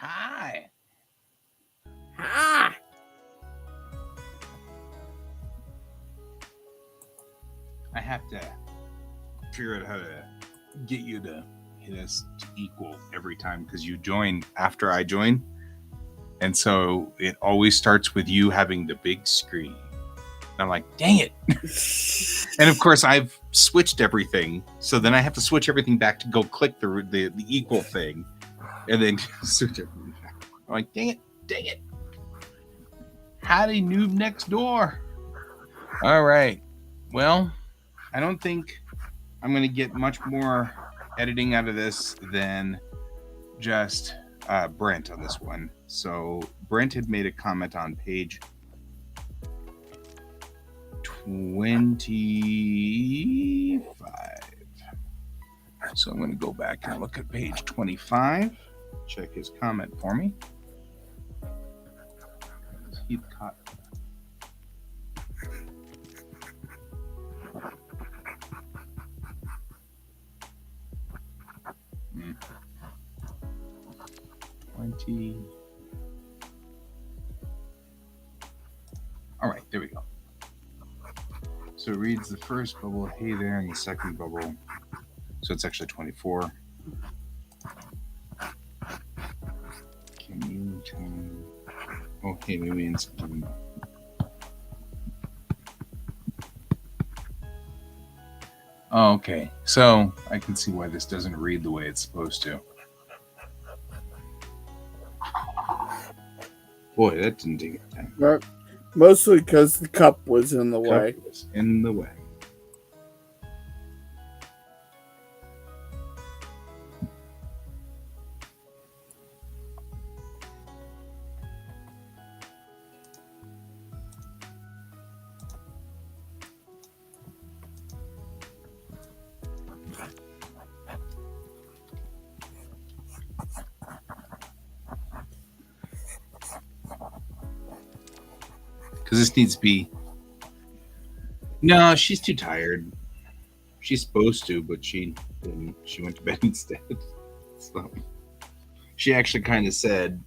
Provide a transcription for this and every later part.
Hi. Ah! I have to figure out how to get you to hit us to equal every time because you join after I join. And so it always starts with you having the big screen. And I'm like, dang it. And of course, I've switched everything. So then I have to switch everything back to go click the equal thing. And then switch everything back. I'm like, dang it. Howdy, noob next door. All right. Well, I don't think I'm going to get much more editing out of this than just Brent on this one. So Brent had made a comment on page 25. So I'm going to go back and look at page 25. Check his comment for me. He'd caught. Hmm. 20. All right, there we go. So it reads the first bubble, hey there, and the second bubble. So it's actually 24. Can you tell me? Oh, hey, maybe in something. Oh, okay. So I can see why this doesn't read the way it's supposed to. Boy, that didn't take time. Mostly because the cup was in the way. Cup was in the way. Because this needs to be. No, she's too tired. She's supposed to, but she didn't. She went to bed instead. So she actually kind of said,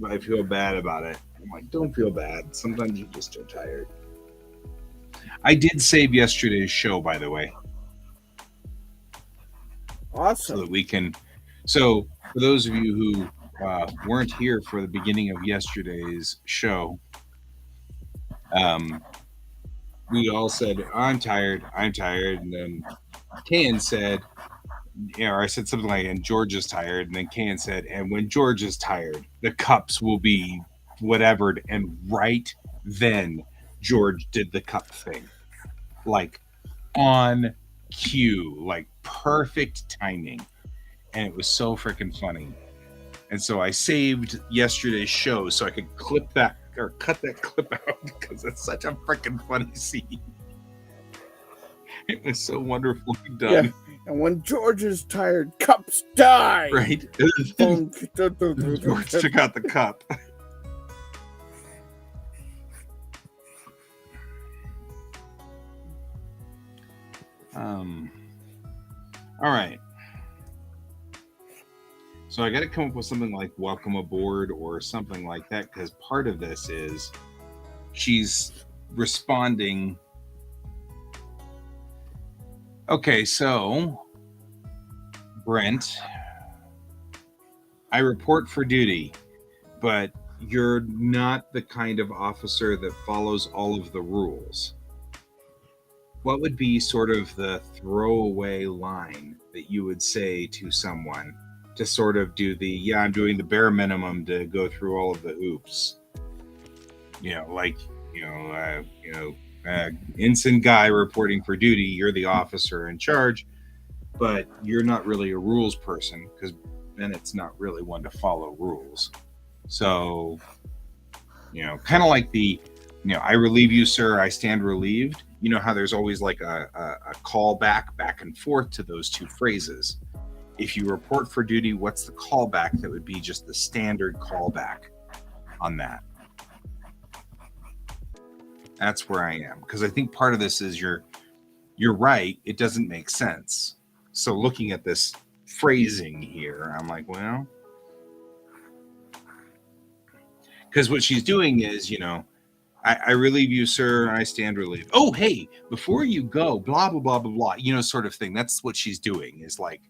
I feel bad about it. I'm like, don't feel bad. Sometimes you just are tired. I did save yesterday's show, by the way. Awesome. So that we can. So for those of you who weren't here for the beginning of yesterday's show, we all said, I'm tired. And then Ken said, or I said something like, and George is tired. And then Ken said, and when George is tired, the cups will be whatevered. And right then, George did the cup thing. Like on cue, like perfect timing. And it was so freaking funny. And so I saved yesterday's show so I could clip that or cut that clip out because it's such a freaking funny scene. It was so wonderfully done. Yeah. And when George is tired, cups die. Right? George took out the cup. All right. So I got to come up with something like welcome aboard or something like that because part of this is she's responding. Okay, so Brent, I report for duty, but you're not the kind of officer that follows all of the rules. What would be sort of the throwaway line that you would say to someone to sort of do the, I'm doing the bare minimum to go through all of the oops? Ensign Guy reporting for duty, you're the officer in charge, but you're not really a rules person because Bennett's not really one to follow rules. So, kind of like the, I relieve you, sir, I stand relieved. You know how there's always like a call back and forth to those two phrases. If you report for duty, what's the callback that would be just the standard callback on that? That's where I am. Because I think part of this is you're right. It doesn't make sense. So looking at this phrasing here, I'm like, well, Because what she's doing is, I relieve you, sir. I stand relieved. Oh, hey, before you go, blah, blah, blah, blah, blah, sort of thing. That's what she's doing is like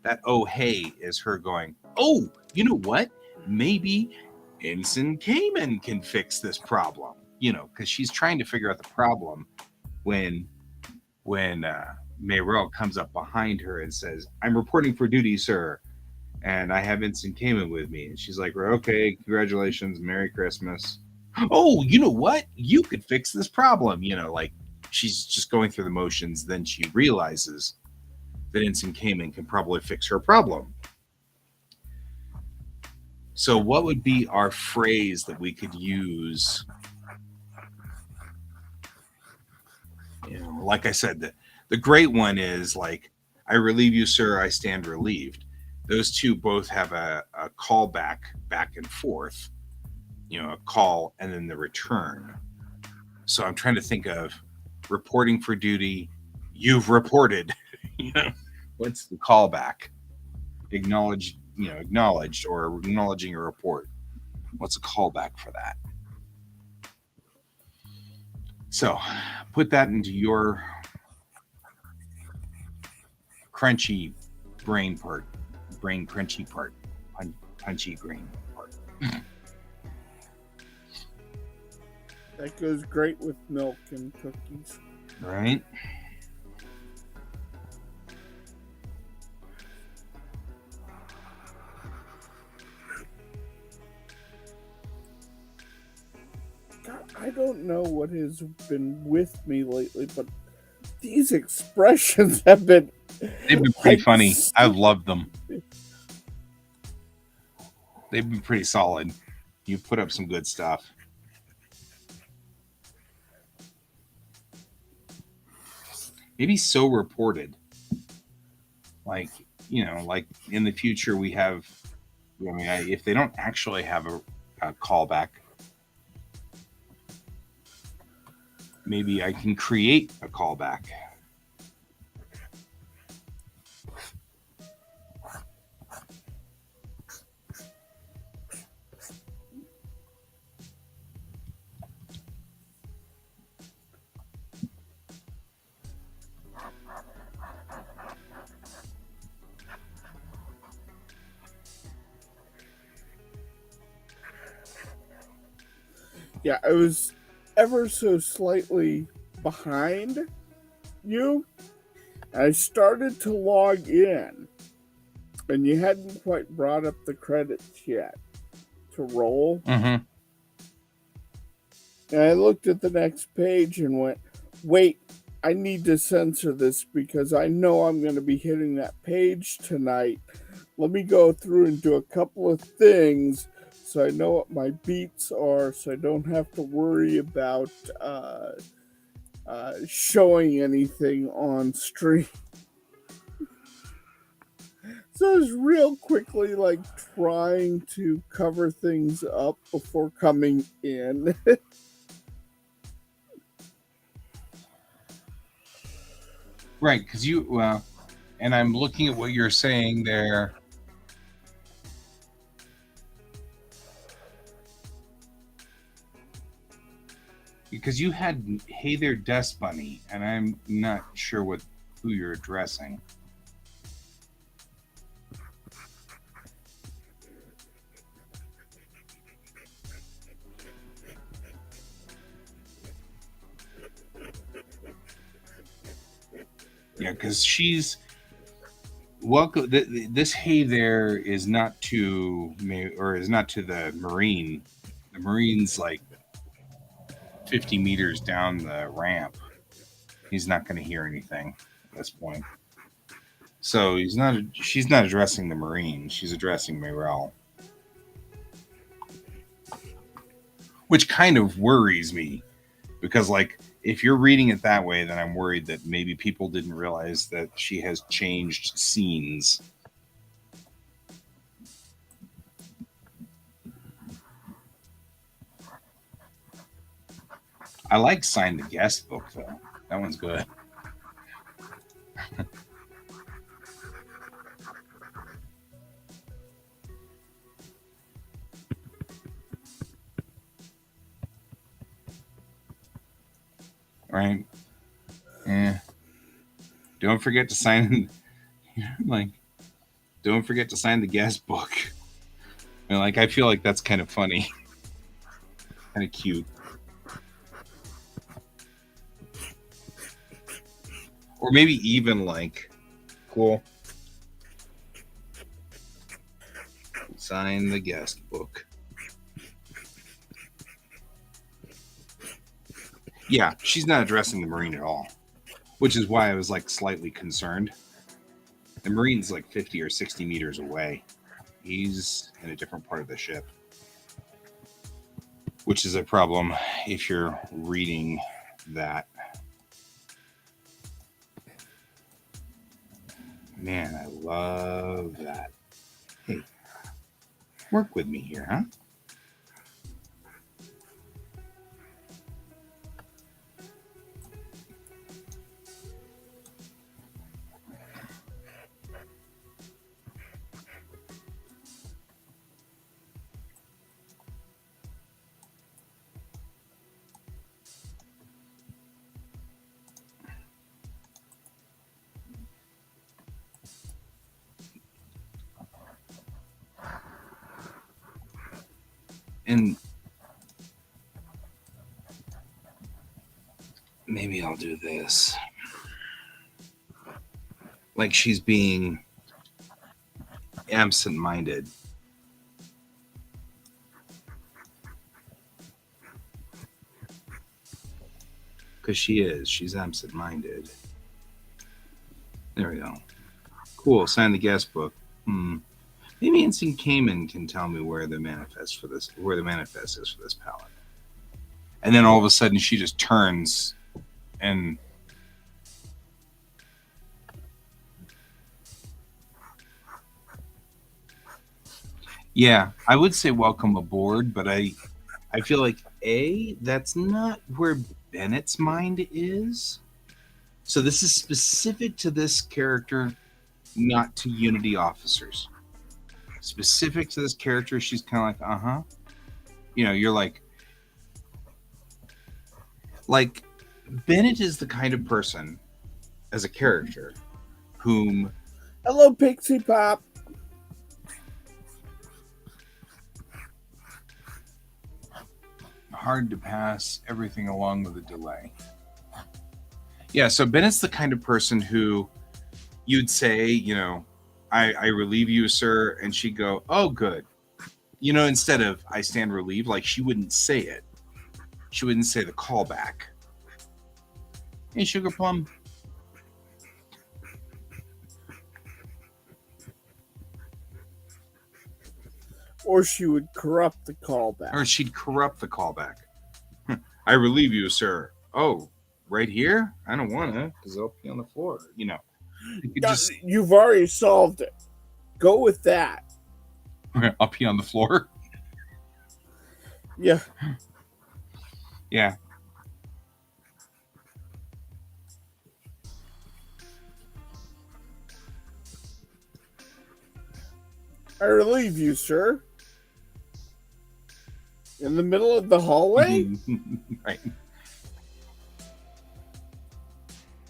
that. Oh, hey, is her going, oh, you know what? Maybe Ensign Cayman can fix this problem, because she's trying to figure out the problem when Mayrel comes up behind her and says, I'm reporting for duty, sir. And I have Ensign Cayman with me. And she's like, okay, congratulations. Merry Christmas. Oh, you know what? You could fix this problem. Like she's just going through the motions. Then she realizes that Ensign Cayman can probably fix her problem. So what would be our phrase that we could use? Like I said, the great one is like, I relieve you, sir. I stand relieved. Those two both have a callback back and forth, a call and then the return. So I'm trying to think of reporting for duty. You've reported. What's the callback? Acknowledged or acknowledging a report. What's a callback for that? So put that into your crunchy brain crunchy part, punchy brain part. That goes great with milk and cookies. Right? God, I don't know what has been with me lately, but these expressions have been... They've been pretty funny. I've loved them. They've been pretty solid. You put up some good stuff. Maybe so reported. Like, like in the future we have, if they don't actually have a callback, maybe I can create a callback. Yeah, I was ever so slightly behind you. I started to log in, and you hadn't quite brought up the credits yet to roll. Mm-hmm. And I looked at the next page and went, wait, I need to censor this because I know I'm going to be hitting that page tonight. Let me go through and do a couple of things so I know what my beats are, so I don't have to worry about showing anything on stream. So I was real quickly like trying to cover things up before coming in. Right, because and I'm looking at what you're saying there. Because you had "Hey there, Desk Bunny," and I'm not sure who you're addressing. Yeah, because she's welcome. This "Hey there" is not to me, or is not to the Marine. The Marine's like 50 meters down the ramp. He's not going to hear anything at this point. So she's not addressing the Marine. She's addressing Mayrel. Which kind of worries me. Because, like, if you're reading it that way, then I'm worried that maybe people didn't realize that she has changed scenes. I like Sign the Guest book, though. That one's good. right? Yeah. Don't forget to sign. Like, don't forget to sign the guest book. And like, I feel like that's kind of funny, kind of cute, or maybe even like, cool. Sign the guest book. Yeah, she's not addressing the Marine at all, which is why I was like slightly concerned. The Marine's like 50 or 60 meters away. He's in a different part of the ship, which is a problem if you're reading that. Man, I love that. Hey, work with me here, huh? And maybe I'll do this. Like she's being absent minded. Because she is. She's absent minded. There we go. Cool. Sign the guest book. Maybe Instant Cayman can tell me where the manifest is for this palette. And then all of a sudden she just turns and yeah, I would say welcome aboard, but I feel like that's not where Bennett's mind is. So this is specific to this character, not to Unity officers. Specific to this character, she's kind of like, you know, you're like Bennett is the kind of person as a character whom Hello, Pixie Pop. hard to pass everything along with a delay. Yeah, so Bennett's the kind of person who you'd say, you know, I relieve you, sir, and she'd go, oh, good. You know, instead of I stand relieved, like she wouldn't say it. She wouldn't say the callback. Hey, Sugar Plum. Or she would corrupt the callback. Or she'd corrupt the callback. I relieve you, sir. Oh, right here? I don't want to, because I'll be on the floor. You know, you've already solved it. Go with that. I'll pee on the floor. Yeah. Yeah. I relieve you, sir. In the middle of the hallway? Right.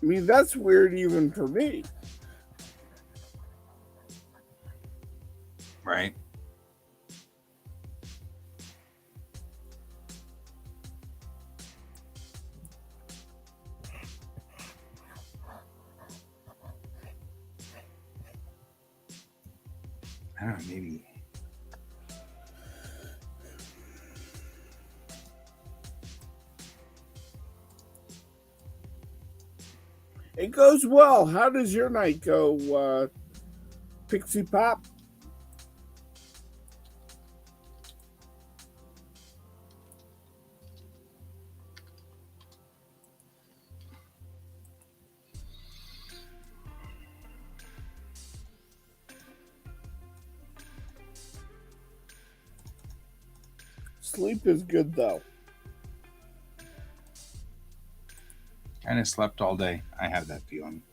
I mean, that's weird even for me. Right. I don't know, maybe. It goes well. How does your night go, Pixie Pop? Sleep is good, though. Kind of slept all day. I have that feeling.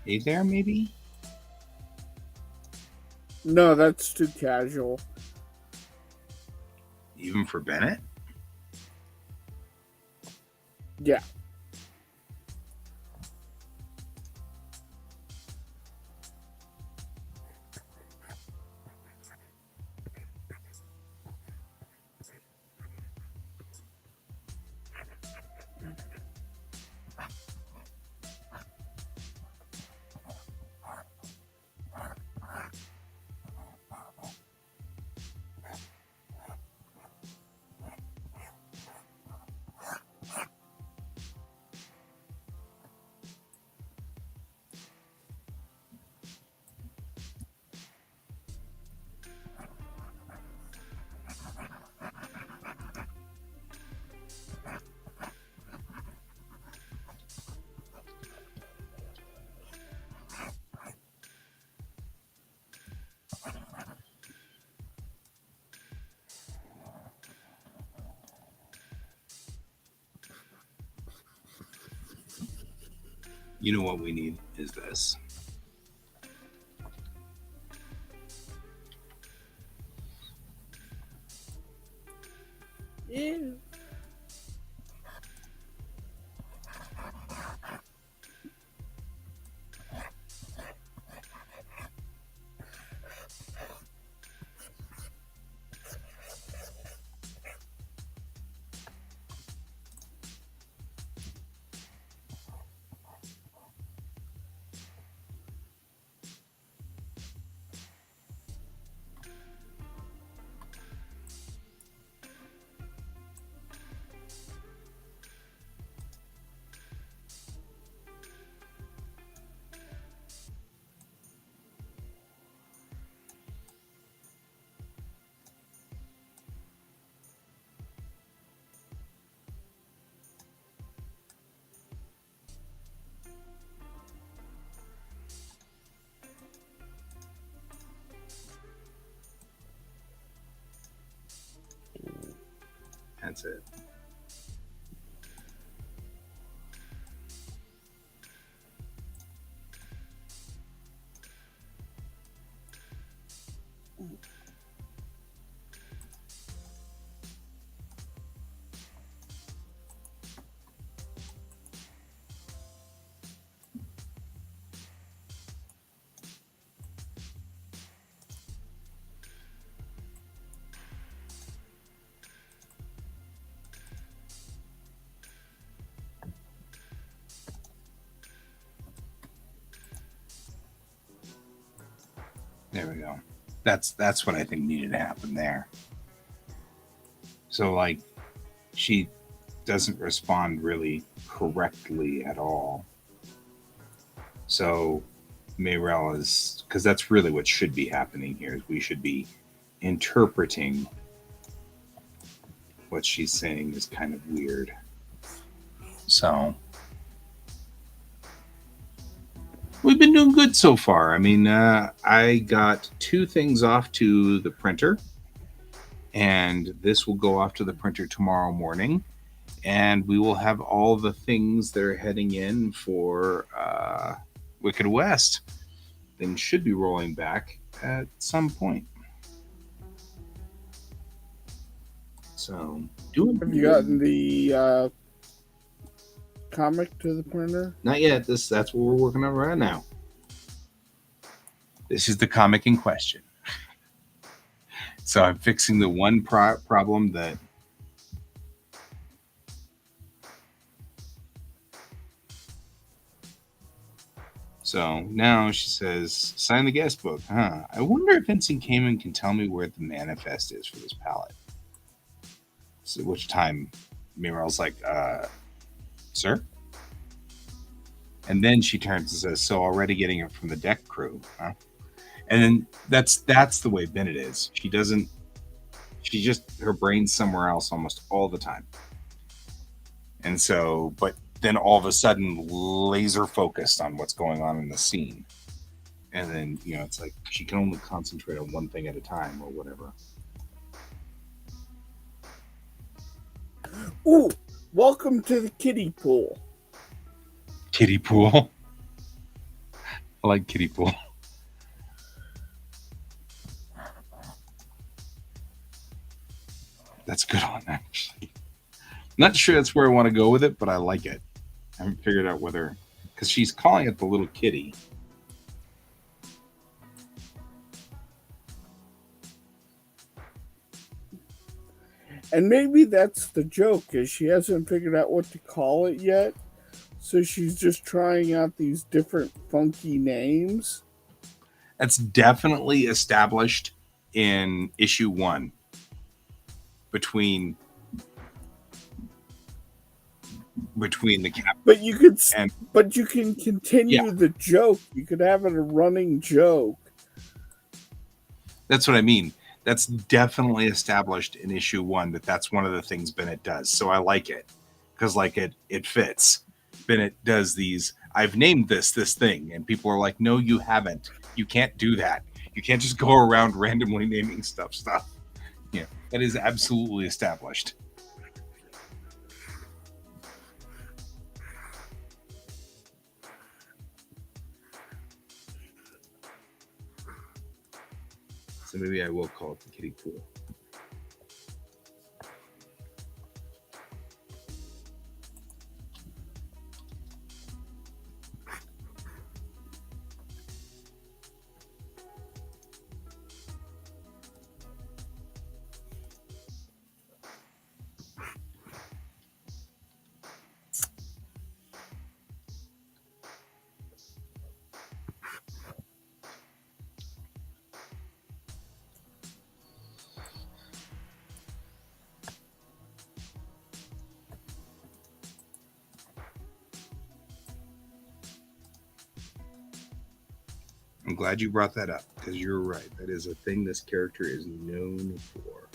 Hey there, maybe? No, that's too casual. Even for Bennett? Yeah. You know what we need is this. Yeah. That's it. There we go. That's what I think needed to happen there. So like she doesn't respond really correctly at all. So Mayrel is because that's really what should be happening here. Is we should be interpreting what she's saying is kind of weird. So we've been doing good so far. I mean, I got 2 things off to the printer, and this will go off to the printer tomorrow morning. And we will have all the things that are heading in for Wicked West. Things should be rolling back at some point. So, doing. Have you gotten the comic to the printer? Not yet. That's what we're working on right now. This is the comic in question. So I'm fixing the one problem that. So now she says, sign the guest book. Huh. I wonder if Vincent Kamen can tell me where the manifest is for this palette. So which time Mirel's like, sir? And then she turns and says, so already getting it from the deck crew, huh? And then that's the way Bennett is. She just her brain's somewhere else almost all the time. And so, but then all of a sudden laser focused on what's going on in the scene. And then, it's like she can only concentrate on one thing at a time or whatever. Ooh, welcome to the kiddie pool. Kiddie pool. I like kiddie pool. That's a good one, actually. Not sure that's where I want to go with it, but I like it. I haven't figured out whether, because she's calling it the little kitty. And maybe that's the joke, is she hasn't figured out what to call it yet. So she's just trying out these different funky names. That's definitely established in issue 1 between the cap But you could and but you can continue the joke. You could have it a running joke. that's what I mean. That's definitely established in issue 1 that that's one of the things Bennett does. So I like it because like it fits. Bennett does these. I've named this thing, and people are like, "No, you haven't. You can't do that. You can't just go around randomly naming stuff." Yeah, that is absolutely established. So maybe I will call it the kiddie pool. I'm glad you brought that up because you're right. That is a thing this character is known for.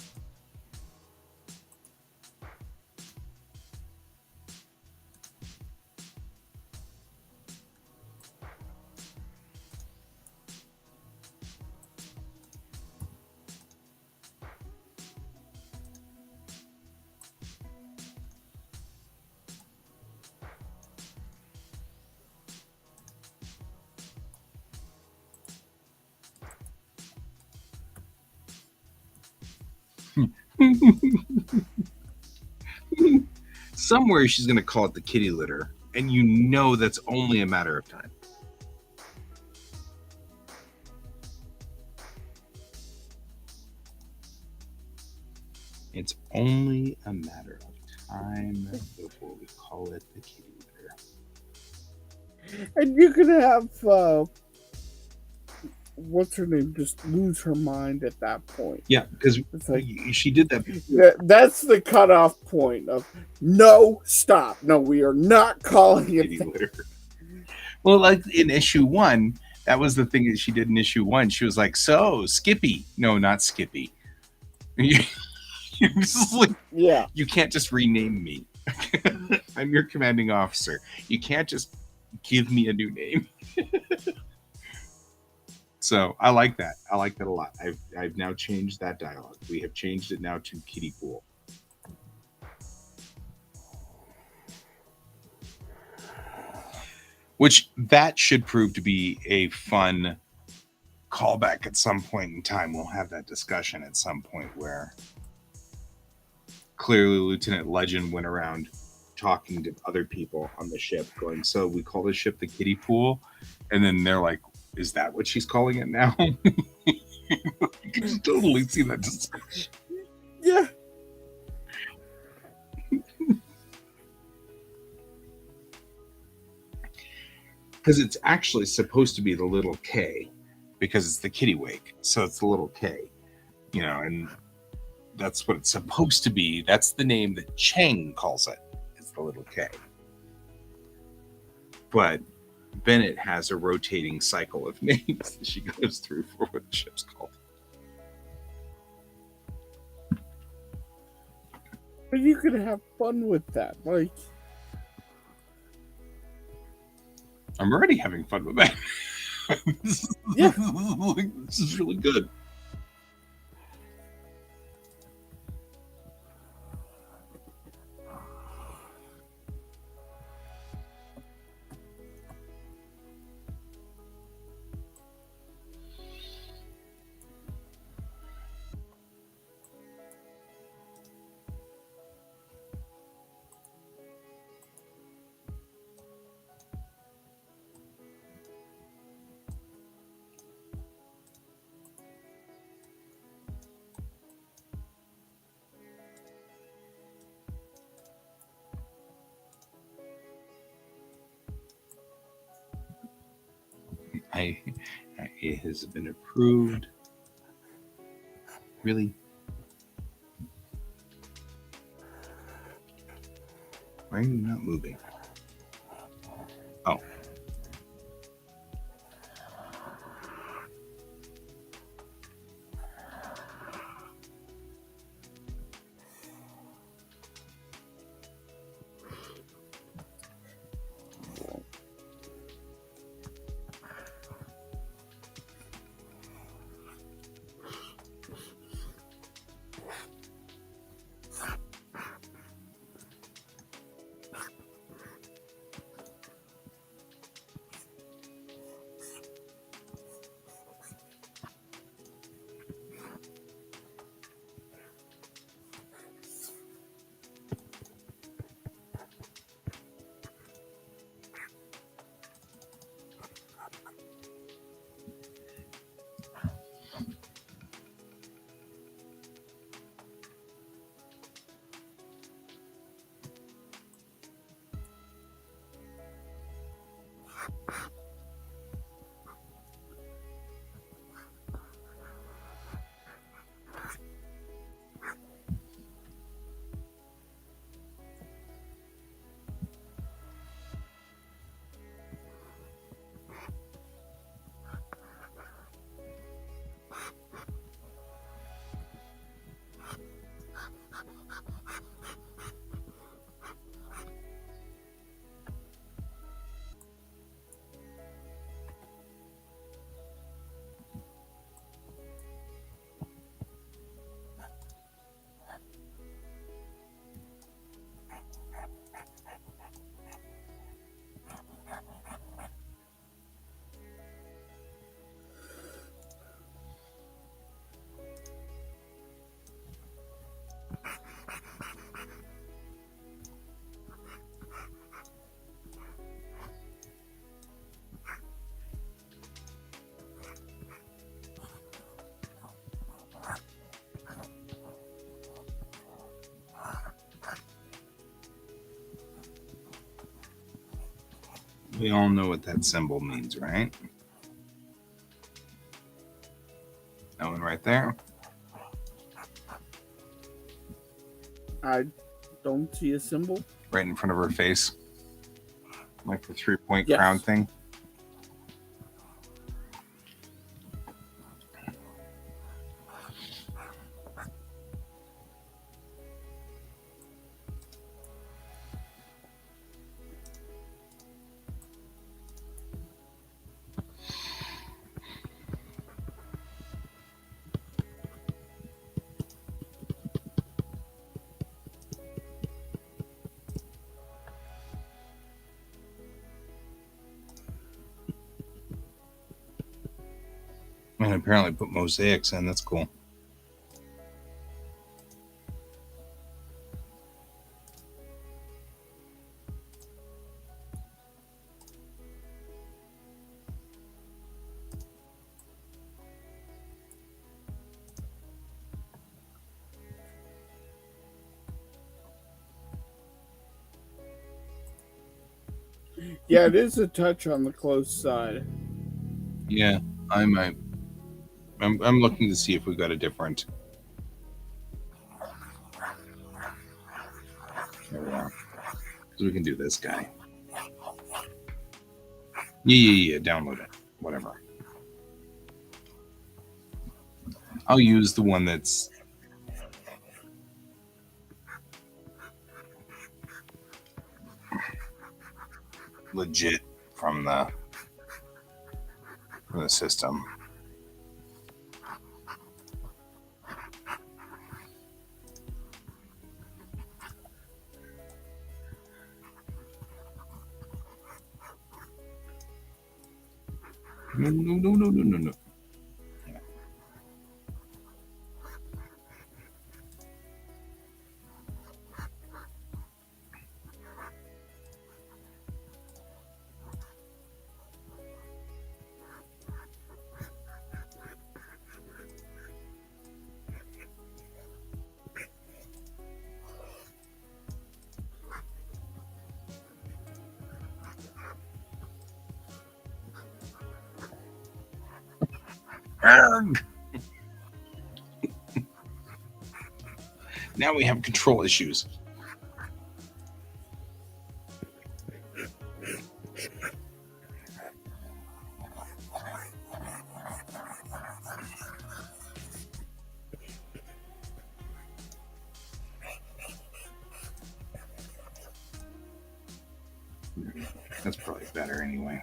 Somewhere she's going to call it the kitty litter, and you know that's only a matter of time. It's only a matter of time before we call it the kitty litter. And you could have what's her name just lose her mind at that point. Yeah, because It's like she did that. that's the cutoff point of no, stop. No, we are not calling it Kitty litter. Well, like in issue 1, that was the thing that she did in issue 1. She was like, "So, Skippy." No, not Skippy. You're just like, yeah. You can't just rename me. I'm your commanding officer. You can't just give me a new name. So I like that. I like that a lot. I've now changed that dialogue. We have changed it now to kiddie pool. Which that should prove to be a fun callback at some point in time. We'll have that discussion at some point where clearly Lieutenant Legend went around talking to other people on the ship, going, "So we call this ship the kiddie pool," and then they're like, "Is that what she's calling it now?" You can just totally see that discussion. Yeah. Because it's actually supposed to be the little K, because it's the Kittiwake, so it's the little K, and that's what it's supposed to be. That's the name that Chang calls it. It's the little K. But Bennett has a rotating cycle of names that she goes through for what the ship's called. But you could have fun with that. Like, I'm already having fun with that. Yeah. This is really good. It has been approved. Really? Why are you not moving? Oh. We all know what that symbol means, right? That one right there. I don't see a symbol. Right in front of her face. Like the 3-point Yes. crown thing. And apparently put mosaics in. That's cool. Yeah, it is a touch on the close side. Yeah, I might. I'm looking to see if we got a different. There we are. So we can do this guy. Yeah. Download it. Whatever. I'll use the one that's legit from the system. No. Arrgh. Now we have control issues. That's probably better anyway.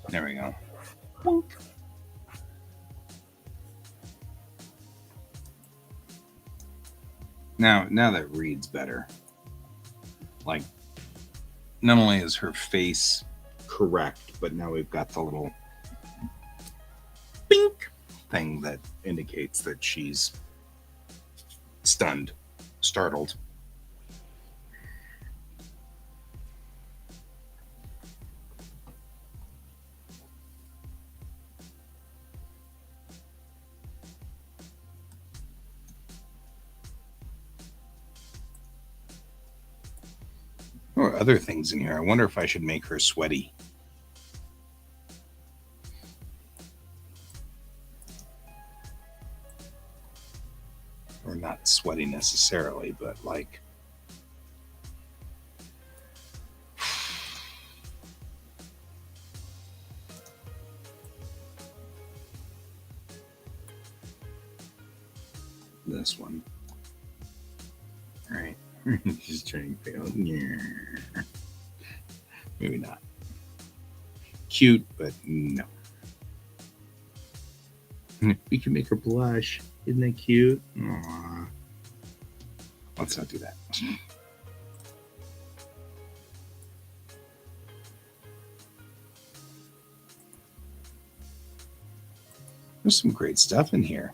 There we go. Now that reads better. Like, not only is her face correct, but now we've got the little bink thing that indicates that she's stunned, startled. Or other things in here. I wonder if I should make her sweaty. Or not sweaty necessarily, but like this one. All right. Just turning pale. Yeah. Maybe not. Cute, but no. We can make her blush. Isn't that cute? Aww. Let's not do that. There's some great stuff in here.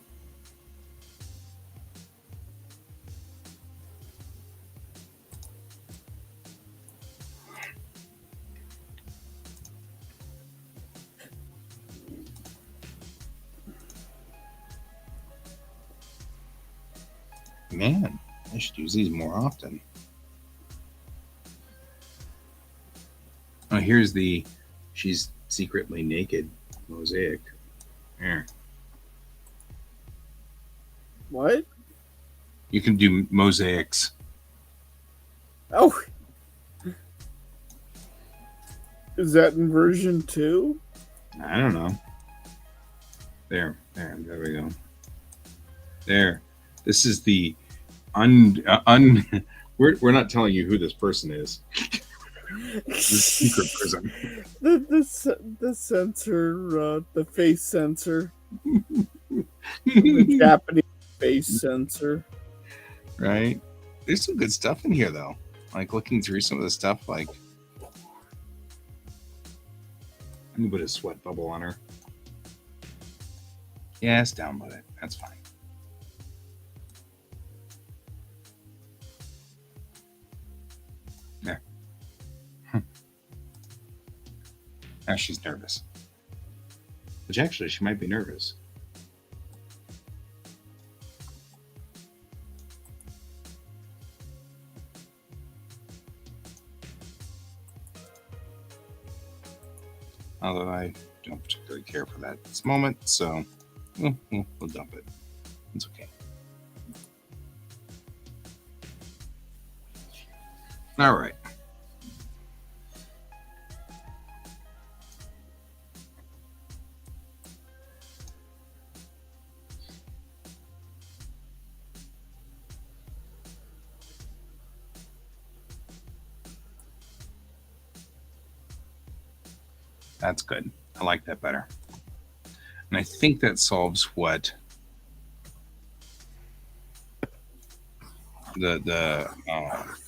Man, I should use these more often. Oh, here's the she's secretly naked mosaic. There. What? You can do mosaics. Oh. Is that in version 2? I don't know. There we go. There. This is the we're not telling you who this person is. This secret prison. The sensor, the face sensor. The Japanese face sensor. Right? There's some good stuff in here though. Like looking through some of the stuff, like I'm gonna put a sweat bubble on her. Yeah, it's down with it. That's fine. There. Now she's nervous. Which actually, she might be nervous. Although I don't particularly care for that at this moment, so we'll dump it. It's okay. All right. That's good. I like that better. And I think that solves what the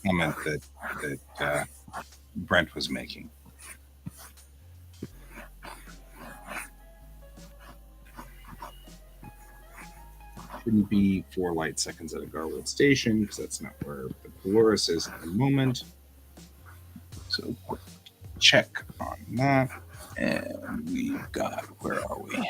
comment that Brent was making. Shouldn't be 4 light seconds at a Garwood station because that's not where the Polaris is at the moment. So check on that. And we've got, where are we?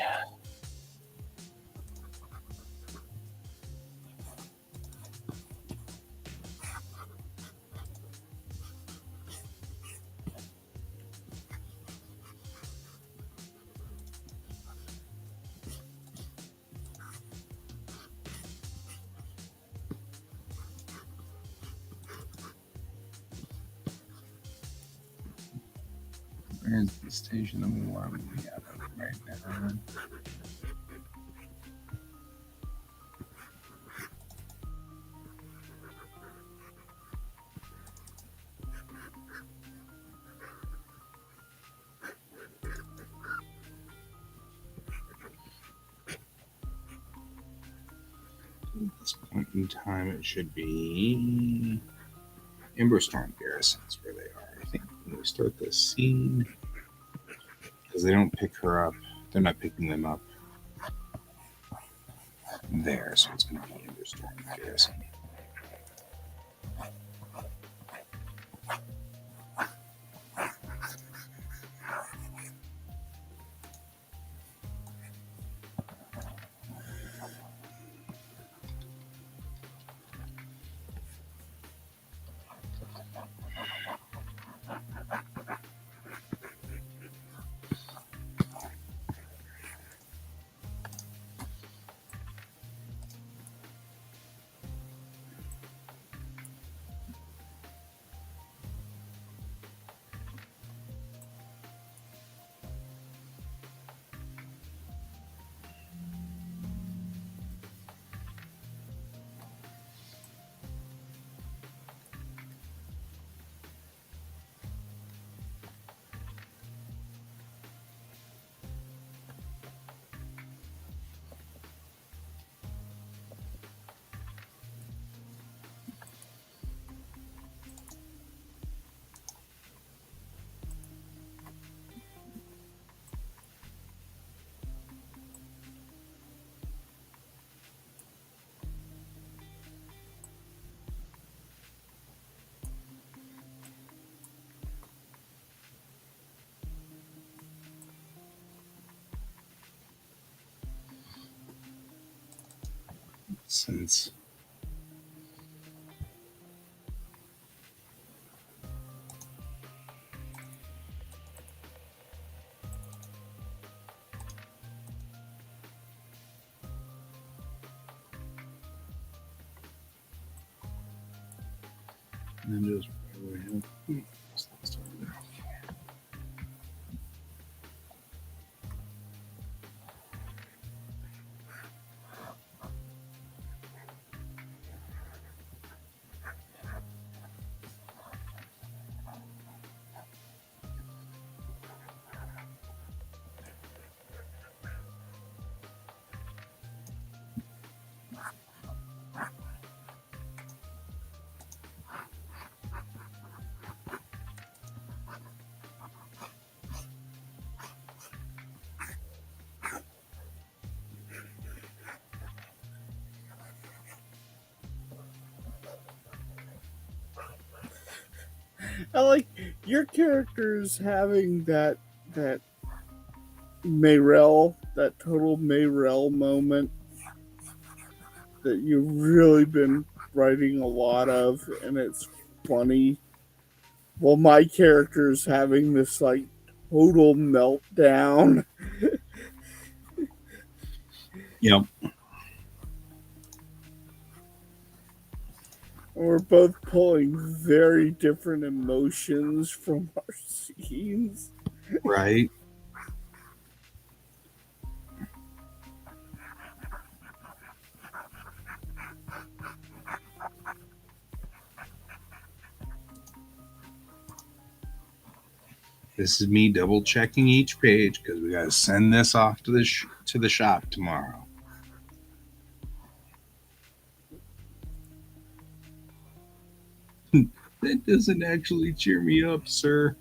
Where's the station that we want to be at right now? At this point in time, it should be Emberstorm Garrisons where they are. I think when we start this scene, because they don't pick her up, they're not picking them up there, so it's going to be Emberstorm Garrison. Since Ninjas, I like your characters having that Mayrel, that total Mayrel moment that you've really been writing a lot of, and it's funny. Well, my character's having this like total meltdown. Yep. We're both pulling very different emotions from our scenes. Right. This is me double checking each page because we got to send this off to the shop tomorrow. That doesn't actually cheer me up, sir.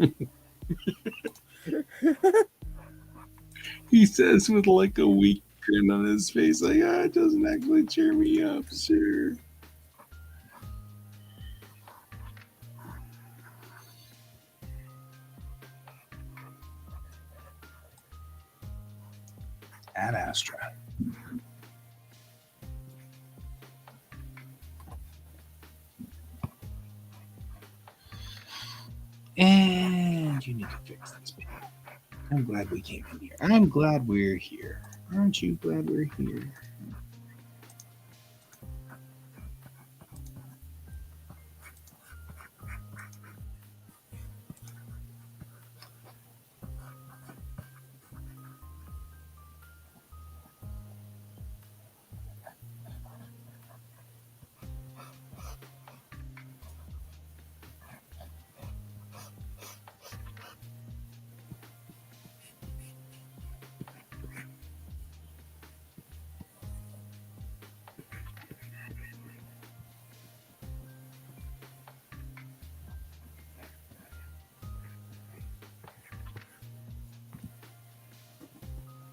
He says with like a weak grin on his face, like, it doesn't actually cheer me up, sir. Ad Astra. And you need to fix this. I'm glad we came in here. I'm glad we're here. Aren't you glad we're here?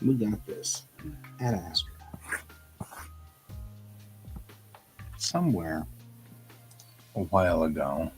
We got this. Ad Astra. Somewhere a while ago,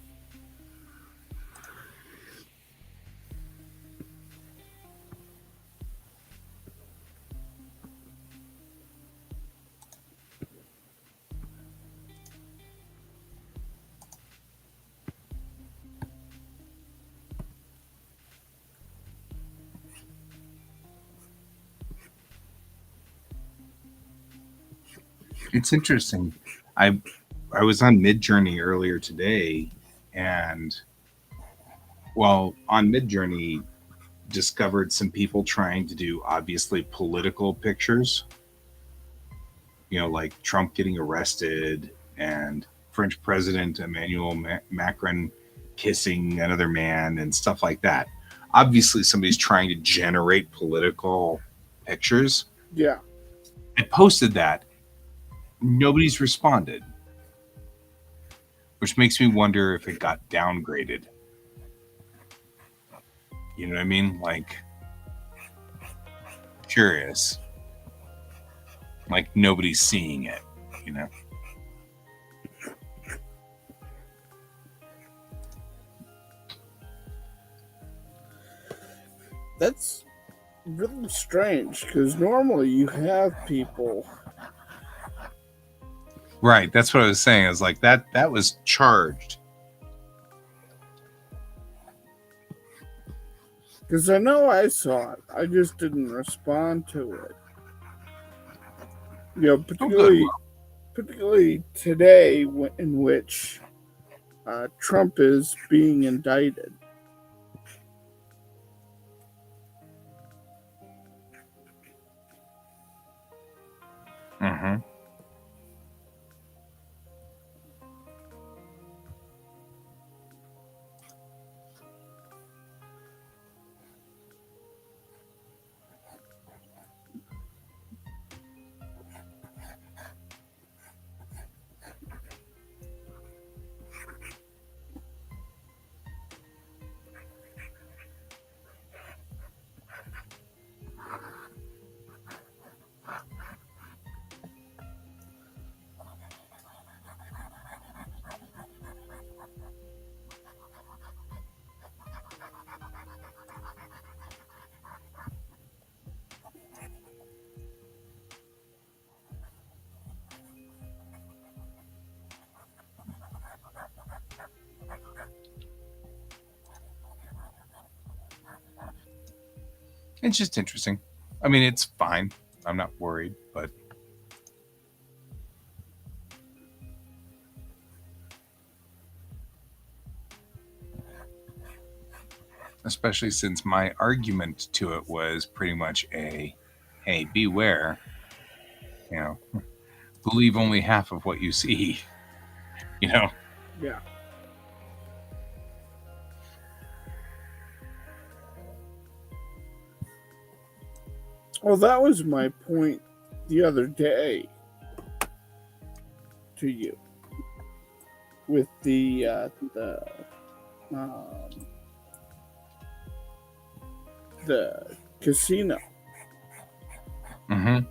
it's interesting. I was on Midjourney earlier today, and on Midjourney, discovered some people trying to do obviously political pictures. Like Trump getting arrested and French President Emmanuel Macron kissing another man and stuff like that. Obviously, somebody's trying to generate political pictures. Yeah. I posted that. Nobody's responded, which makes me wonder if it got downgraded. You know what I mean? Like, curious. Like, nobody's seeing it, you know? That's really strange because normally you have people. Right, that's what I was saying. I was like, that was charged. Because I know I saw it. I just didn't respond to it. Particularly today, in which Trump is being indicted. Mm-hmm. It's just interesting. I mean, it's fine. I'm not worried, but especially since my argument to it was pretty much hey, beware. Believe only half of what you see. Yeah. Well, that was my point the other day to you. with um, the casino. Mm-hmm.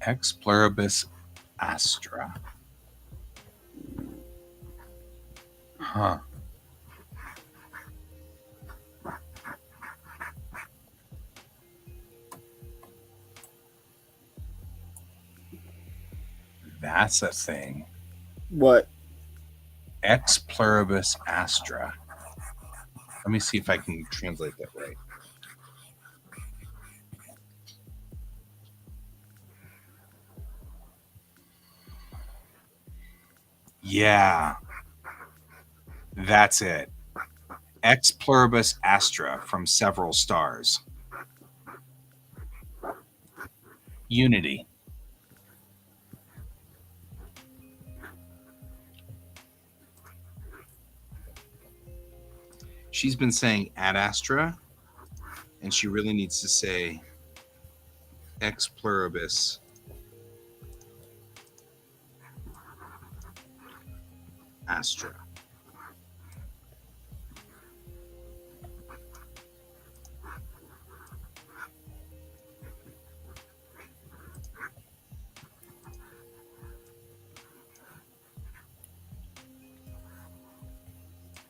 Ex pluribus astra. Huh. That's a thing. What? Ex pluribus astra. Let me see if I can translate that right. Yeah, that's it. Ex pluribus astra, from several stars. Unity. She's been saying ad astra, and she really needs to say ex pluribus astra.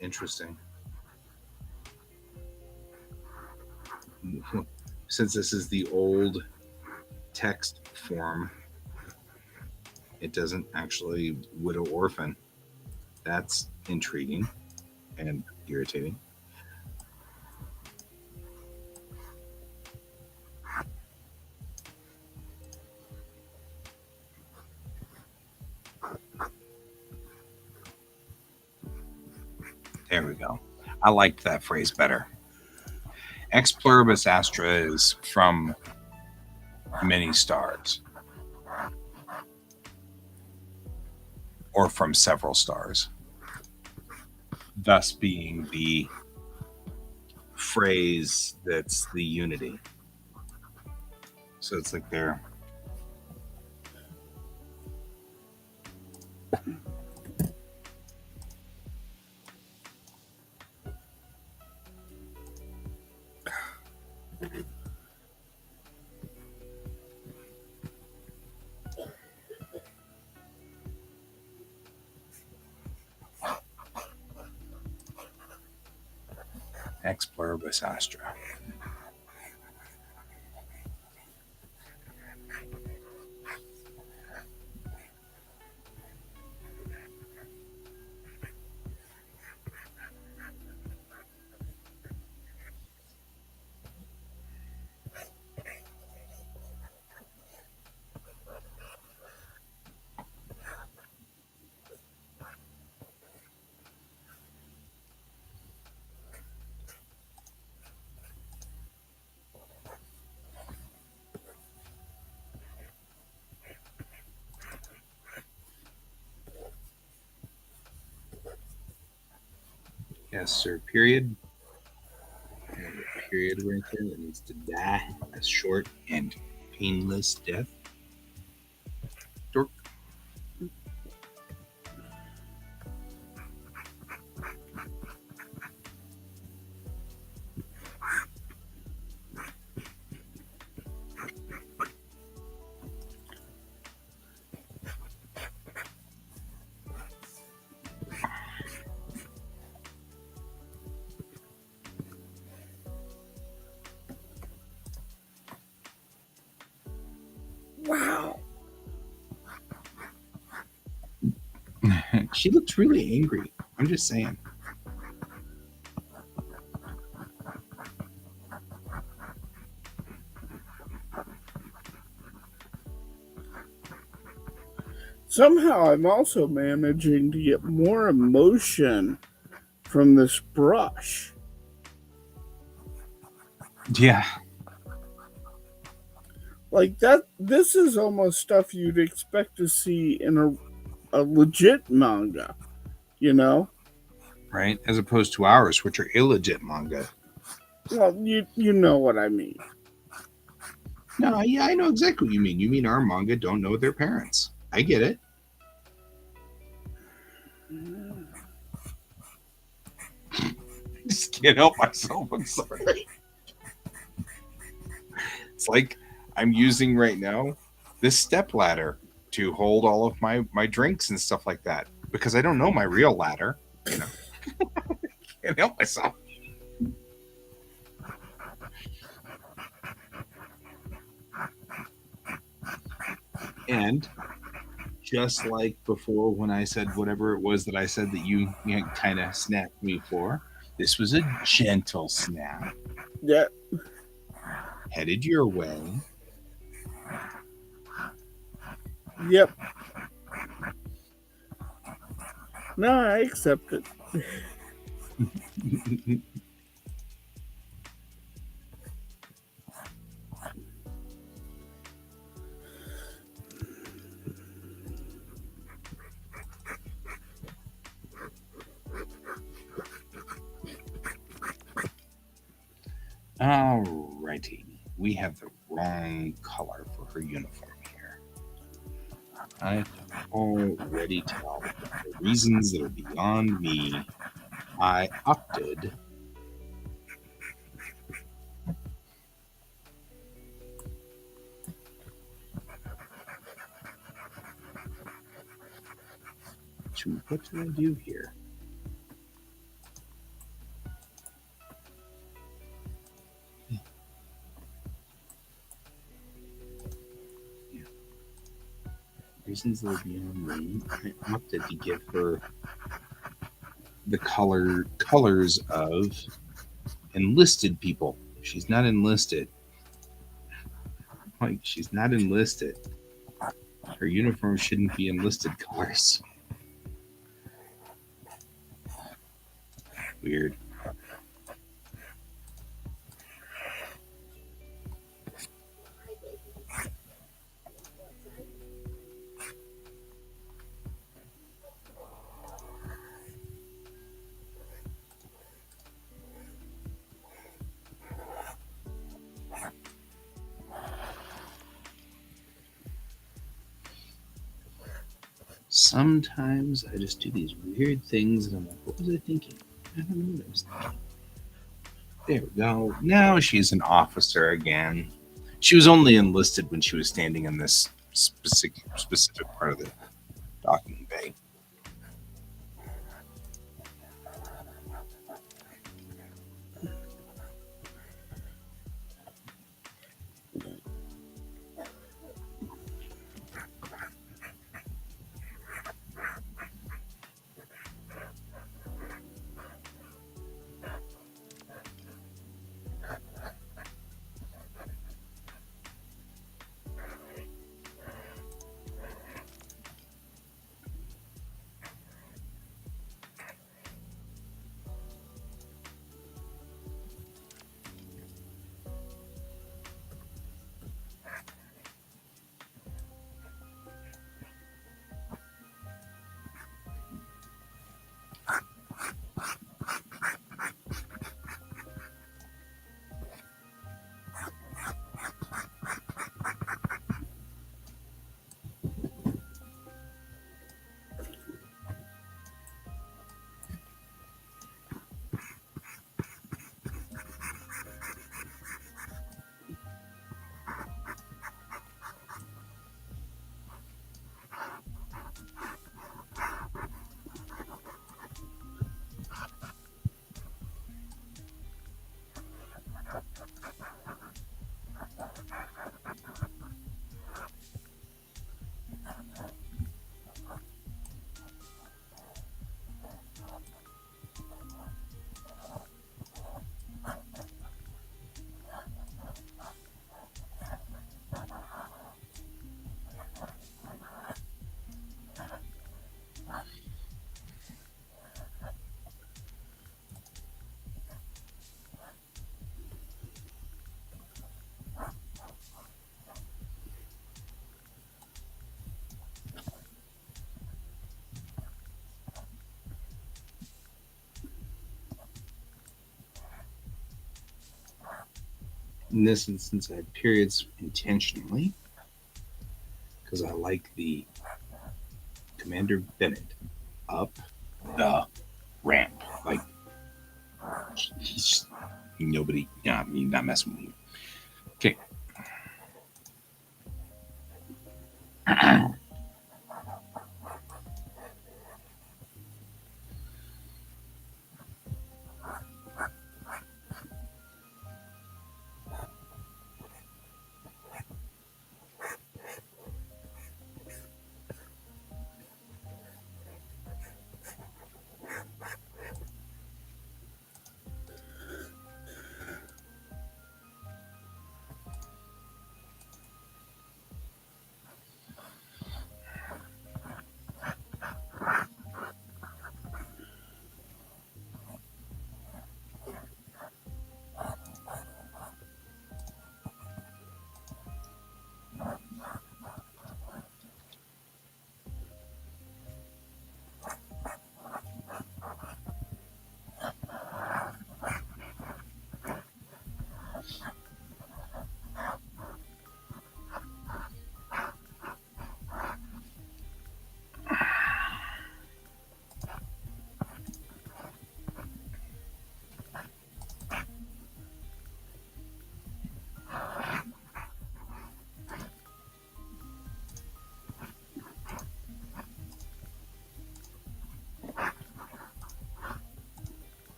Interesting. Since this is the old text form, it doesn't actually widow orphan. That's intriguing and irritating. There we go. I liked that phrase better. Ex pluribus astra is from many stars, or from several stars, thus being the phrase that's the unity. So it's like they're ex pluribus astra. Yes, sir. Period. period right there that needs to die a short and painless death. Dork. Wow. She looks really angry. I'm just saying. Somehow I'm also managing to get more emotion from this brush. Yeah. Like that, this is almost stuff you'd expect to see in a legit manga, you know? Right? As opposed to ours, which are illegit manga. Well, you know what I mean. No, yeah, I know exactly what you mean. You mean our manga don't know their parents. I get it. I just can't help myself. I'm sorry. It's like I'm using right now this step ladder to hold all of my drinks and stuff like that because I don't know my real ladder. You know, can't help myself. And just like before when I said whatever it was that I said that you kind of snapped me for, this was a gentle snap Yeah. headed your way. Yep. No, I accept it. Alrighty, we have the wrong color for her uniform here. I can already tell for reasons that are beyond me. I opted to what do I do here? Reasons that are beyond me. I opted to give her the colors of enlisted people. She's not enlisted. Like she's not enlisted. Her uniform shouldn't be enlisted colors. Weird. Sometimes I just do these weird things and I'm like, what was I thinking? I don't know what I was thinking. There we go. Now she's an officer again. She was only enlisted when she was standing in this specific part of the docking bay. In this instance, I had periods intentionally because I like the Commander Bennett up the ramp. Like, he's just, nobody, yeah, he's not messing with you. Okay.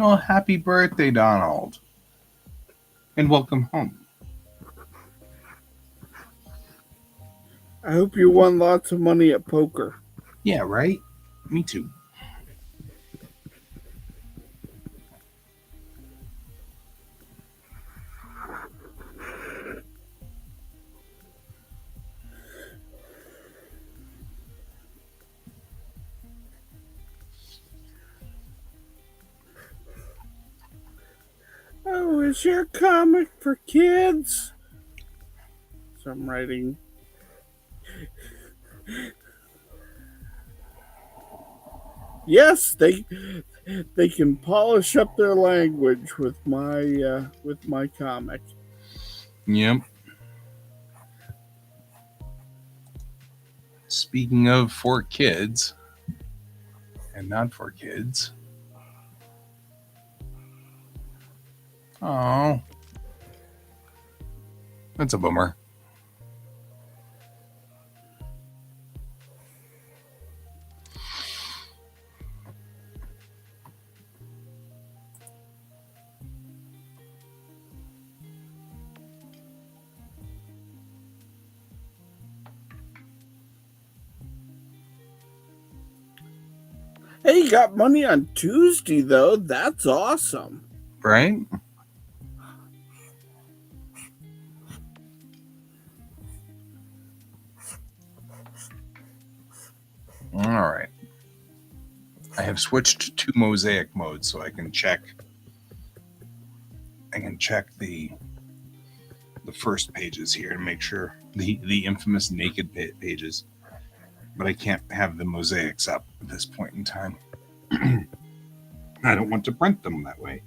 Oh, happy birthday, Donald. And welcome home. I hope you won lots of money at poker. Yeah, right? Me too. Oh, is your comic for kids? So I'm writing. Yes, they can polish up their language with my comic. Yep. Speaking of for kids and not for kids, Oh, that's a bummer. Hey, you got money on Tuesday, though. That's awesome. Right? All right. I have switched to mosaic mode so I can check. I can check the first pages here to make sure the infamous naked pages, but I can't have the mosaics up at this point in time. I don't want to print them that way.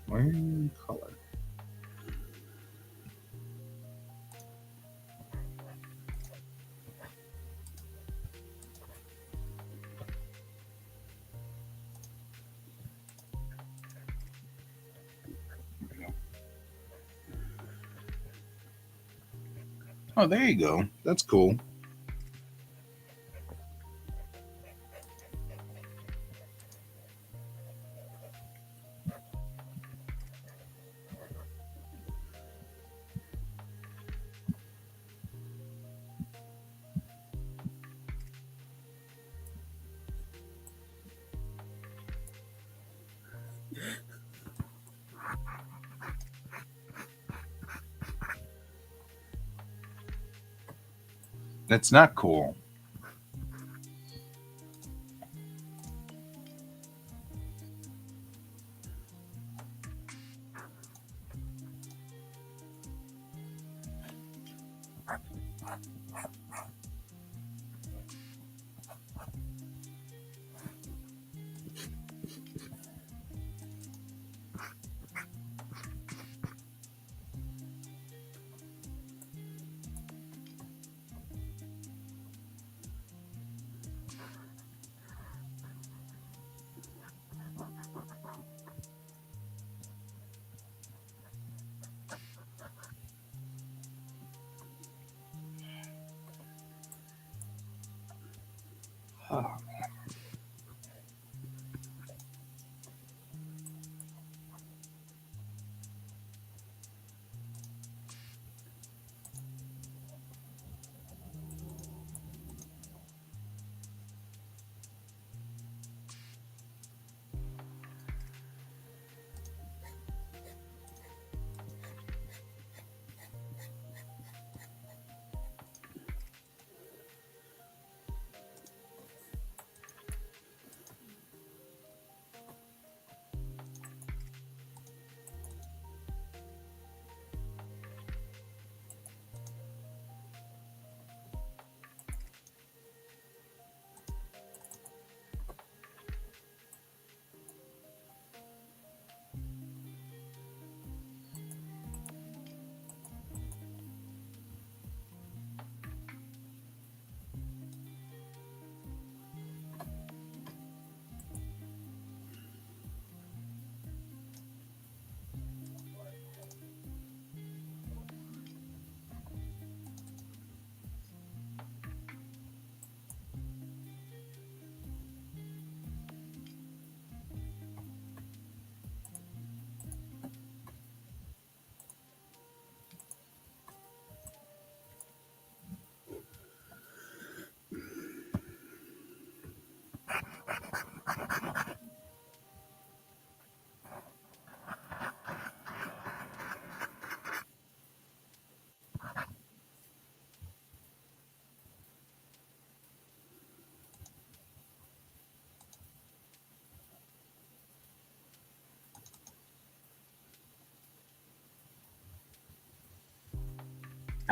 Where color? Oh, there you go. That's cool. That's not cool. Oh.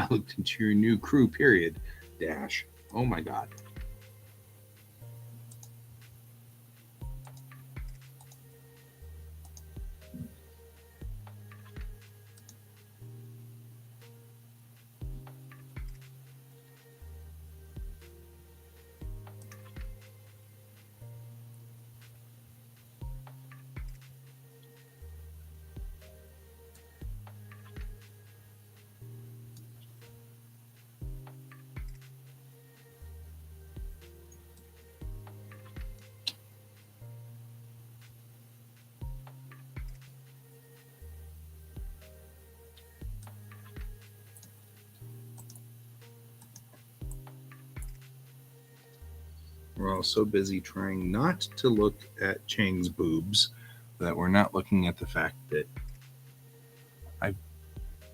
I looked into your new crew, period. Dash. Oh my god. We're all so busy trying not to look at Chang's boobs that we're not looking at the fact that I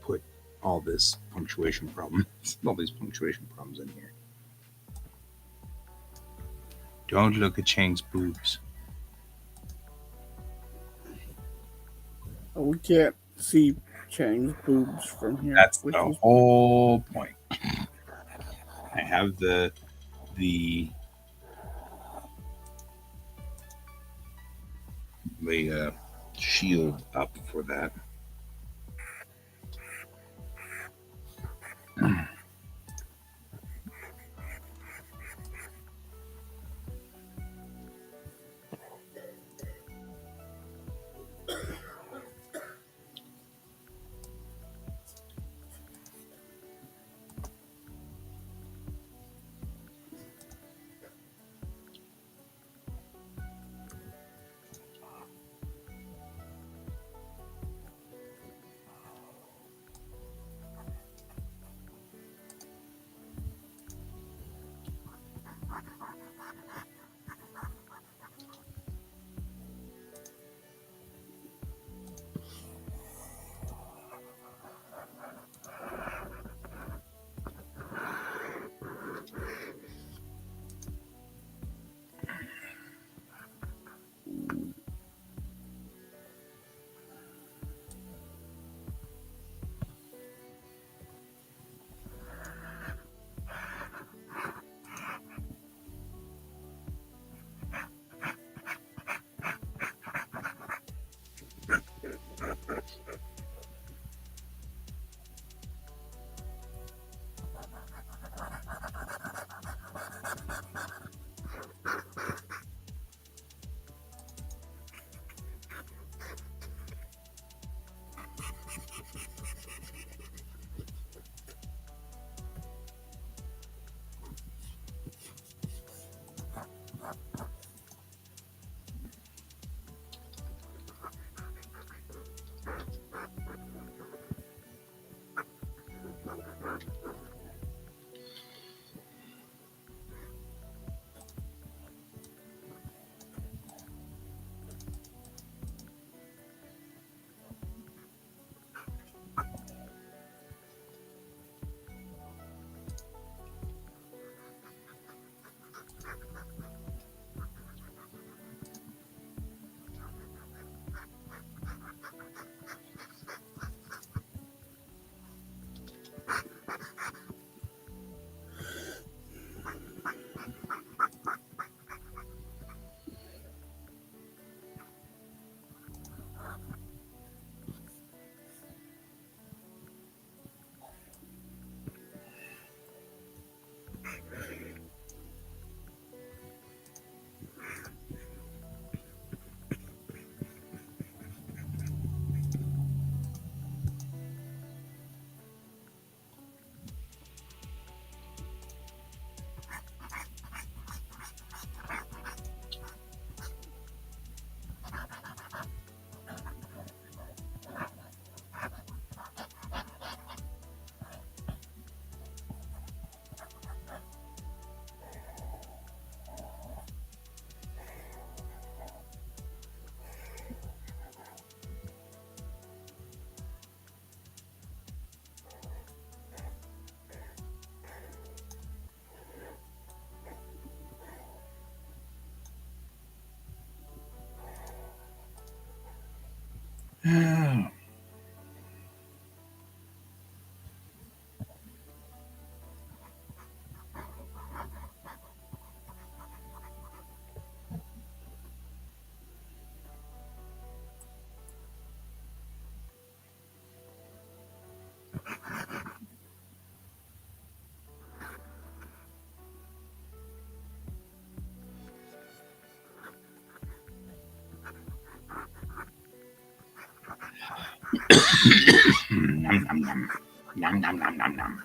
put all this punctuation problems, all these punctuation problems in here. Don't look at Chang's boobs. We can't see Chang's boobs from here. That's the whole point. I have the shield up for that. Nom, nom, nom. Nom, nom, nom, nom, nom.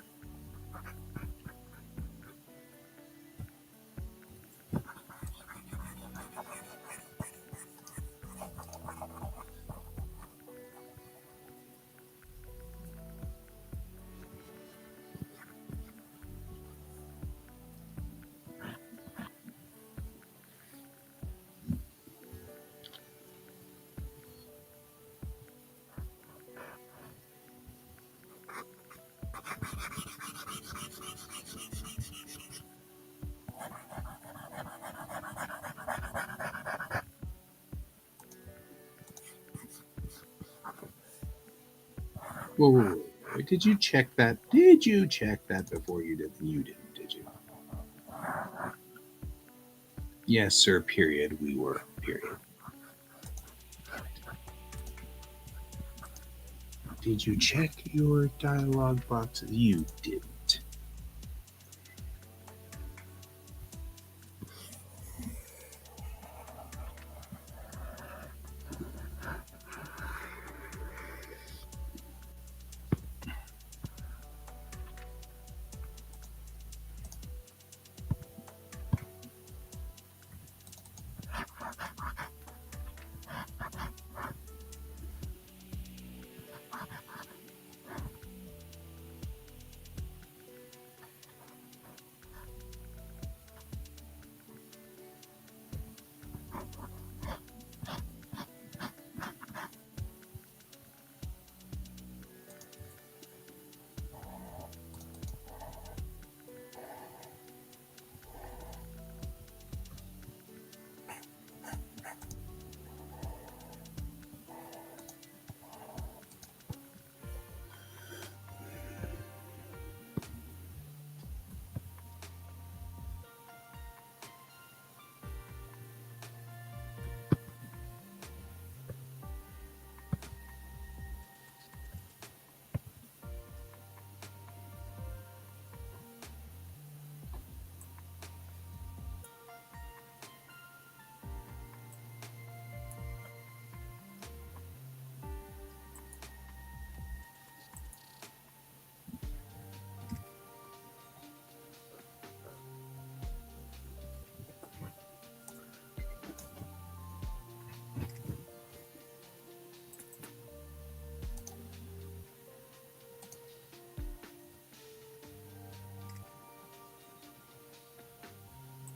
Whoa, whoa, whoa, whoa. Did you check that? Did you check that before you did? You didn't, did you? Yes, sir. Period. We were. Period. Did you check your dialogue boxes? You didn't.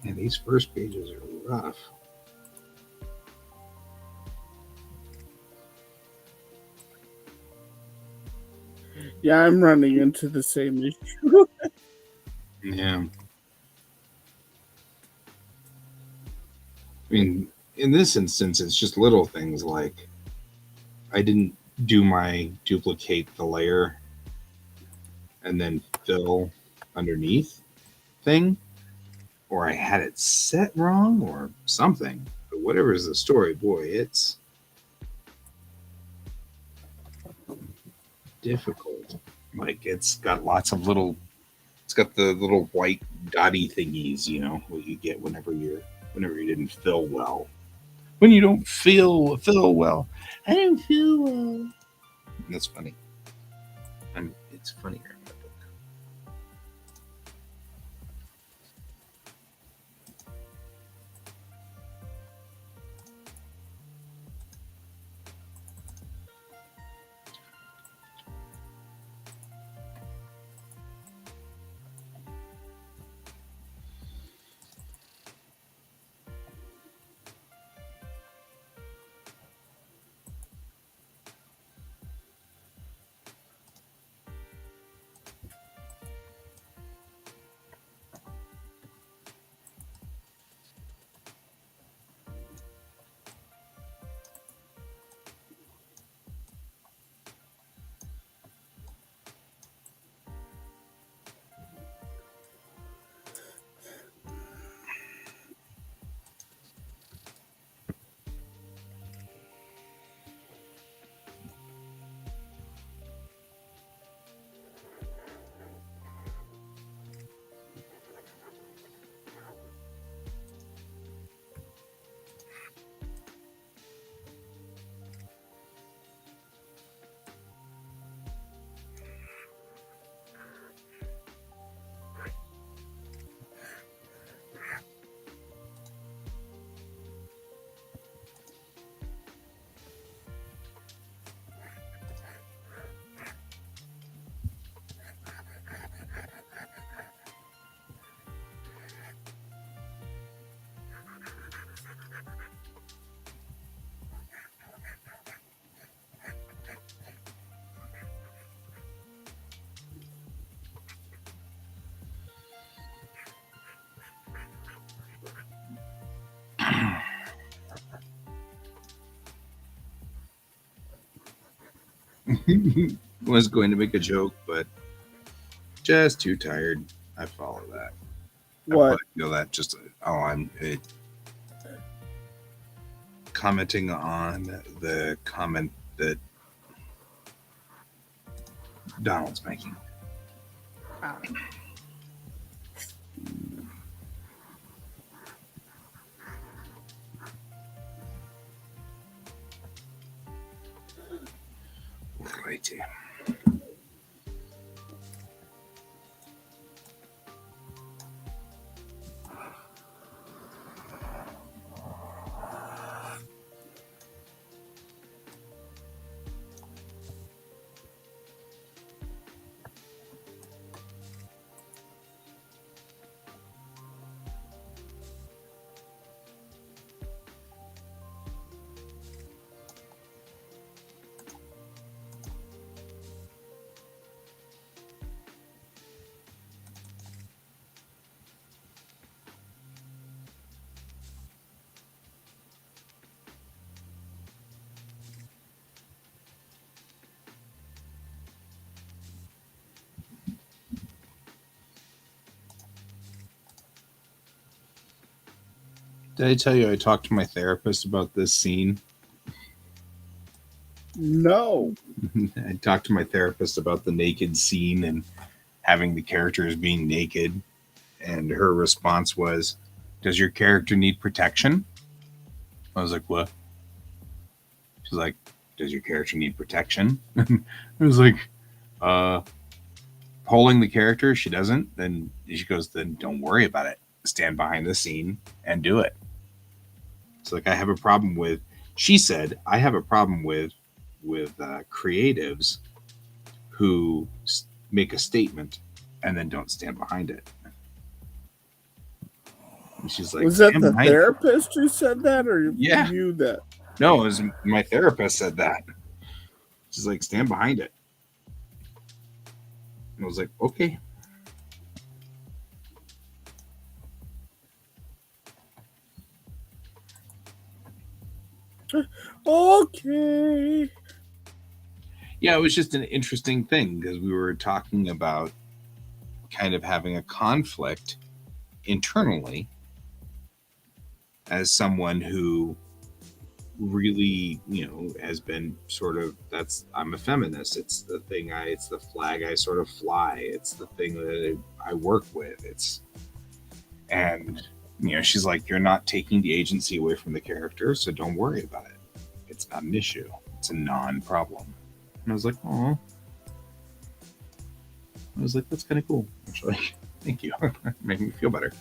And these first pages are rough. Yeah, I'm running into the same issue. Yeah. I mean, in this instance, it's just little things like I didn't do my duplicate the layer and then fill underneath thing, or I had it set wrong or something. But whatever is the story, boy, it's difficult. Like it's got lots of little. It's got the little white dotty thingies, you know, what you get whenever you didn't fill well. When you don't fill well, I don't feel well. That's funny. It's funnier in the book. Was going to make a joke, but just too tired. I follow that. I What? feel that just I'm commenting on the comment that Donald's making. Righty. Did I tell you I talked to my therapist about this scene? No. I talked to my therapist about the naked scene and having the characters being naked. And her response was, "Does your character need protection?" I was like, "What?" She's like, "Does your character need protection?" I was like, polling the character, she doesn't. Then she goes, "Then don't worry about it. Stand behind the scene and do it." It's like, I have a problem with, she said, I have a problem with creatives who make a statement and then don't stand behind it. And she's like, Was that "Stand the behind it." therapist who said that, or Yeah. you that? No, it was my therapist said that. She's like, "Stand behind it." And I was like, okay. Okay. Yeah, it was just an interesting thing because we were talking about kind of having a conflict internally as someone who really, has been sort of, I'm a feminist. It's the thing it's the flag I sort of fly. It's the thing that I work with. And she's like, "You're not taking the agency away from the character, so don't worry about it. It's not an issue. It's a non-problem." And I was like, "Oh." I was like, "That's kind of cool, actually." Thank you. Made me feel better.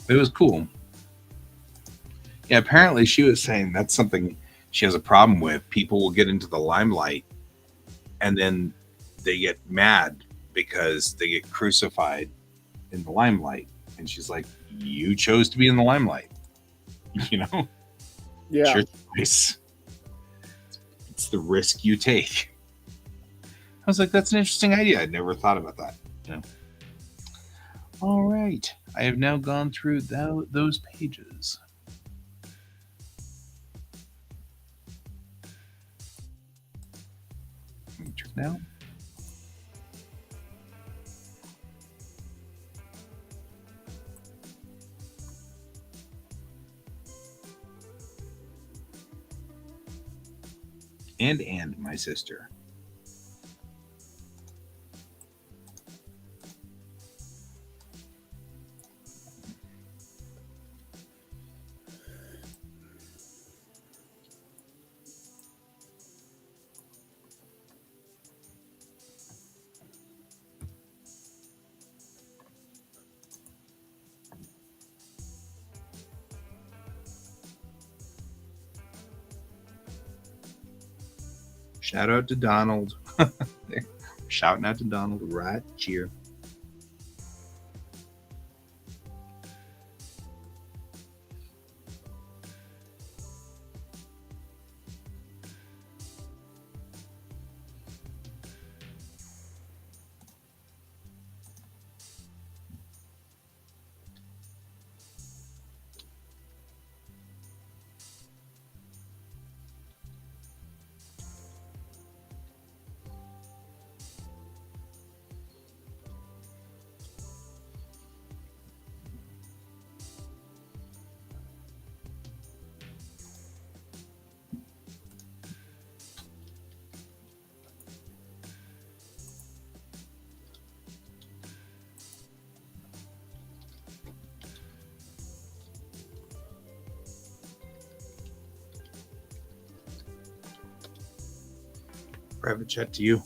It was cool. Yeah, apparently she was saying that's something she has a problem with. People will get into the limelight and then they get mad because they get crucified in the limelight. And she's like, "You chose to be in the limelight." Yeah. It's your choice. It's the risk you take. I was like, that's an interesting idea. I'd never thought about that. All right. I have now gone through those pages. Now. And my sister. Shout out to Donald. Shouting out to Donald right here. private chat to you.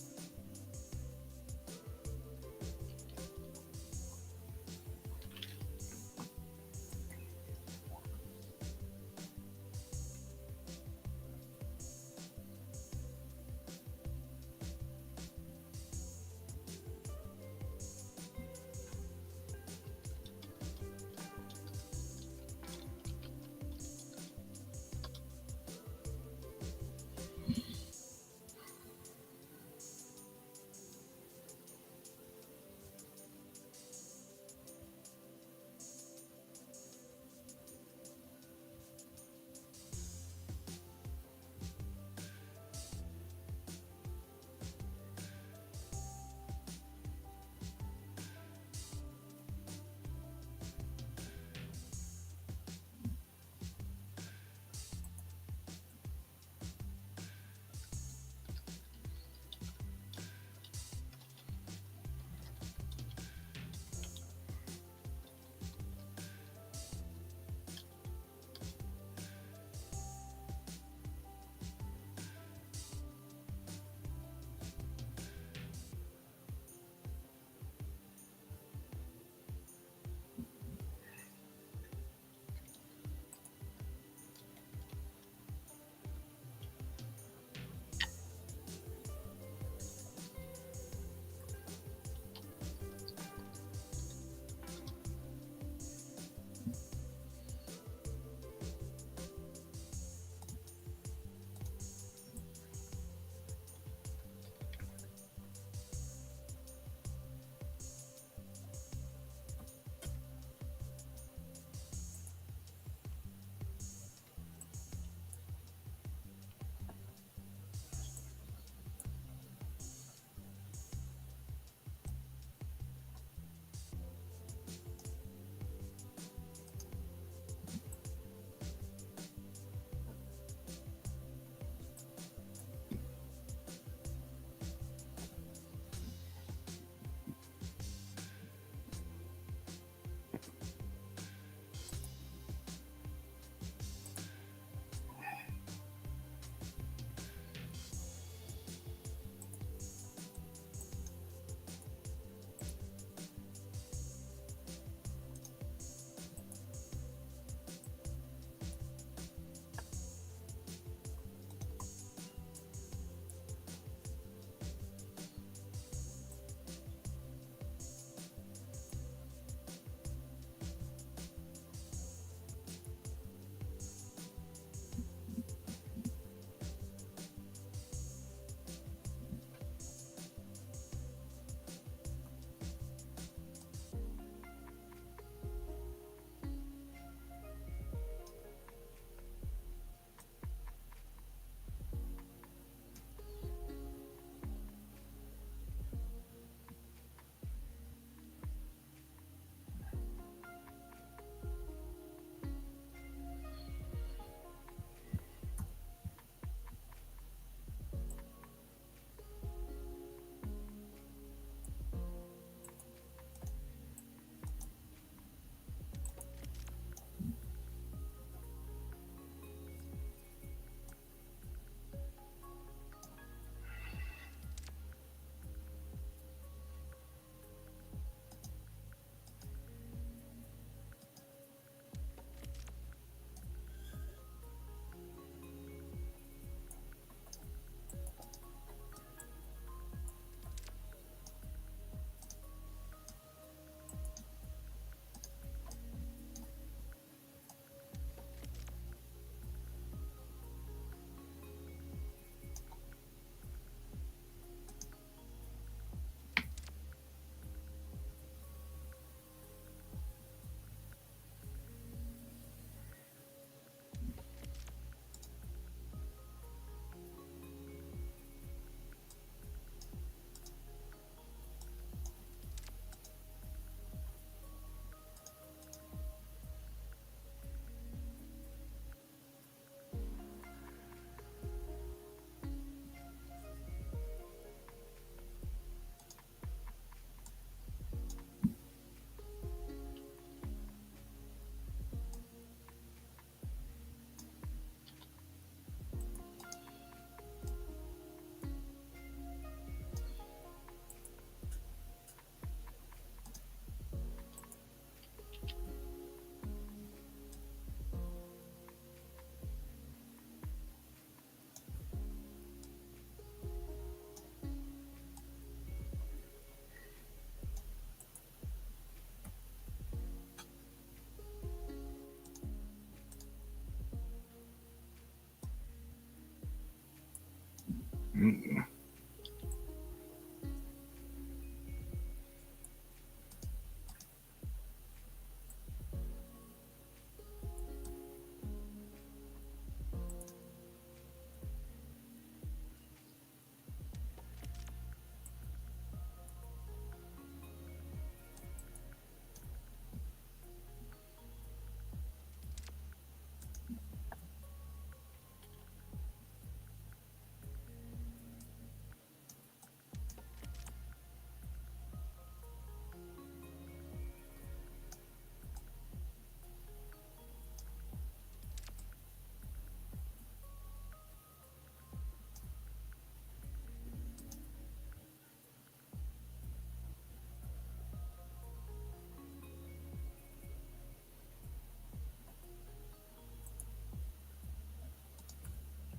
Mm-mm.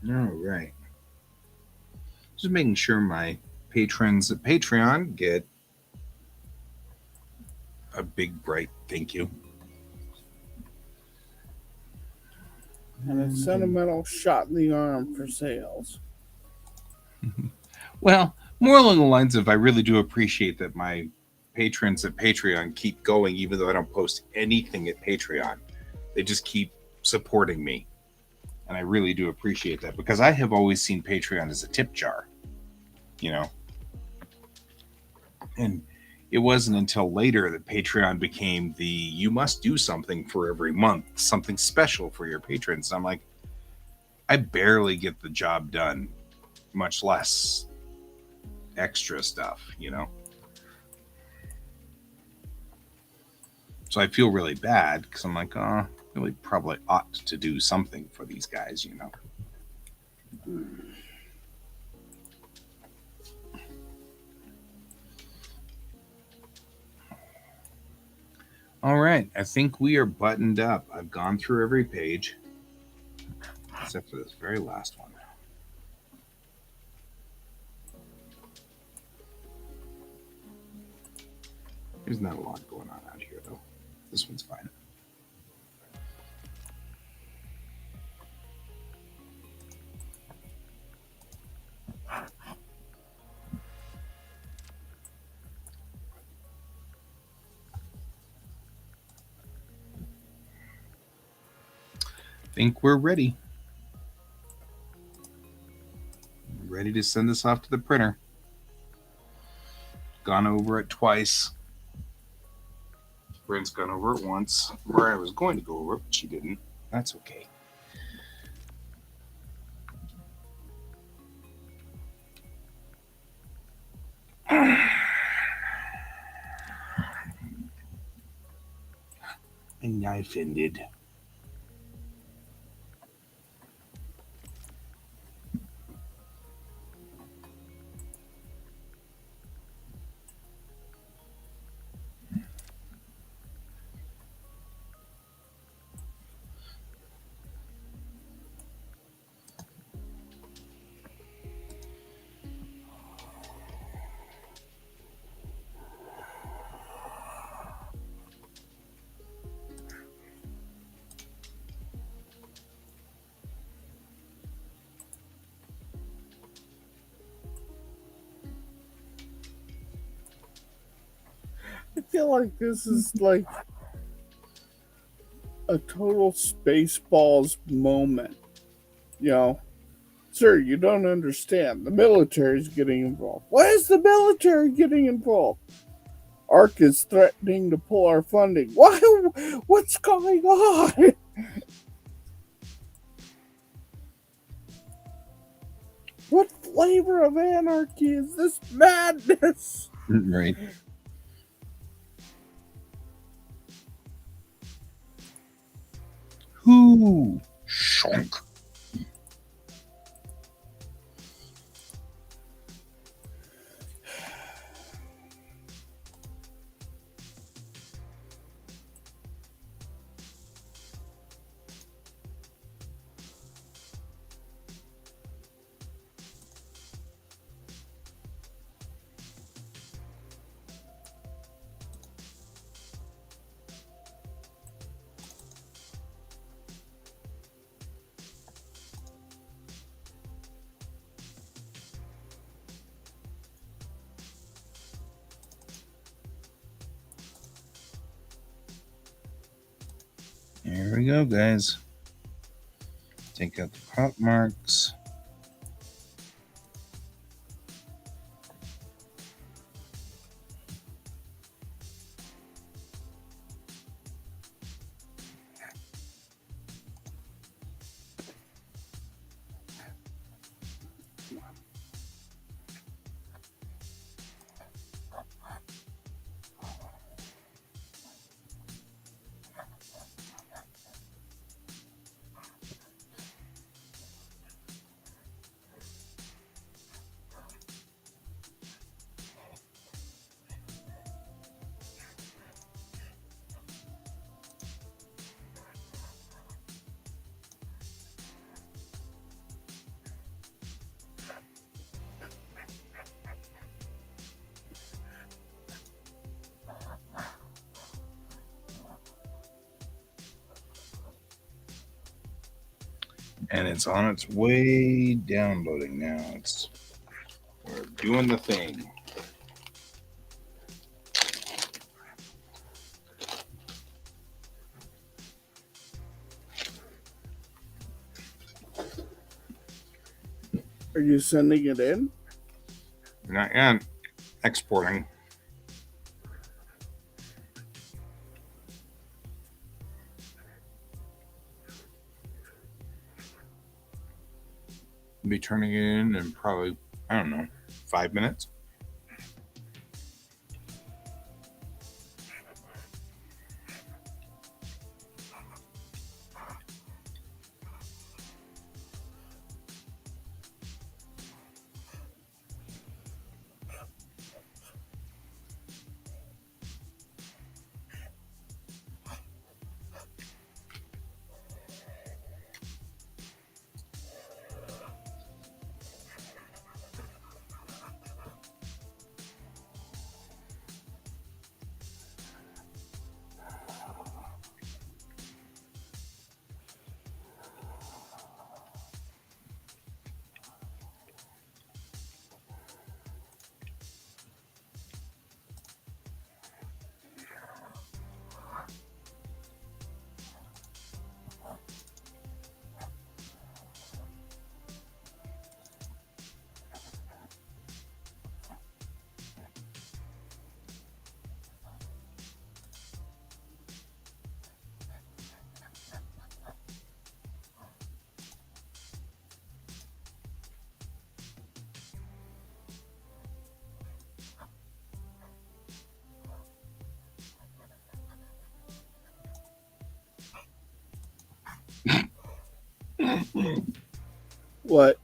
All right. Just making sure my patrons at Patreon get a big, bright thank you. And a sentimental shot in the arm for sales. Well, more along the lines of I really do appreciate that my patrons at Patreon keep going, even though I don't post anything at Patreon. They just keep supporting me. And I really do appreciate that because I have always seen Patreon as a tip jar, you know. And it wasn't until later that Patreon became the you must do something for every month, something special for your patrons. And I'm like, I barely get the job done, much less extra stuff, you know. So I feel really bad because I'm like, oh, really probably ought to do something for these guys, you know. All right, I think we are buttoned up. I've gone through every page except for this very last one. There's not a lot going on out here, though. This one's fine. Think we're ready. Ready to send this off to the printer. Gone over it twice. Brent's gone over it once. Where I was going to go over it, but she didn't. That's okay. A knife ended. I feel like this is like a total Spaceballs moment. You know, sir, you don't understand. The military's getting involved. Why is the military getting involved? ARC is threatening to pull our funding. Why? What's going on? What flavor of anarchy is this madness? Right. Who? Shunk. Here we go, guys. Take out the pop marks. And it's on its way downloading now. We're doing the thing. Are you sending it in? Not yet. Exporting. Be turning it in probably, I don't know, 5 minutes. What?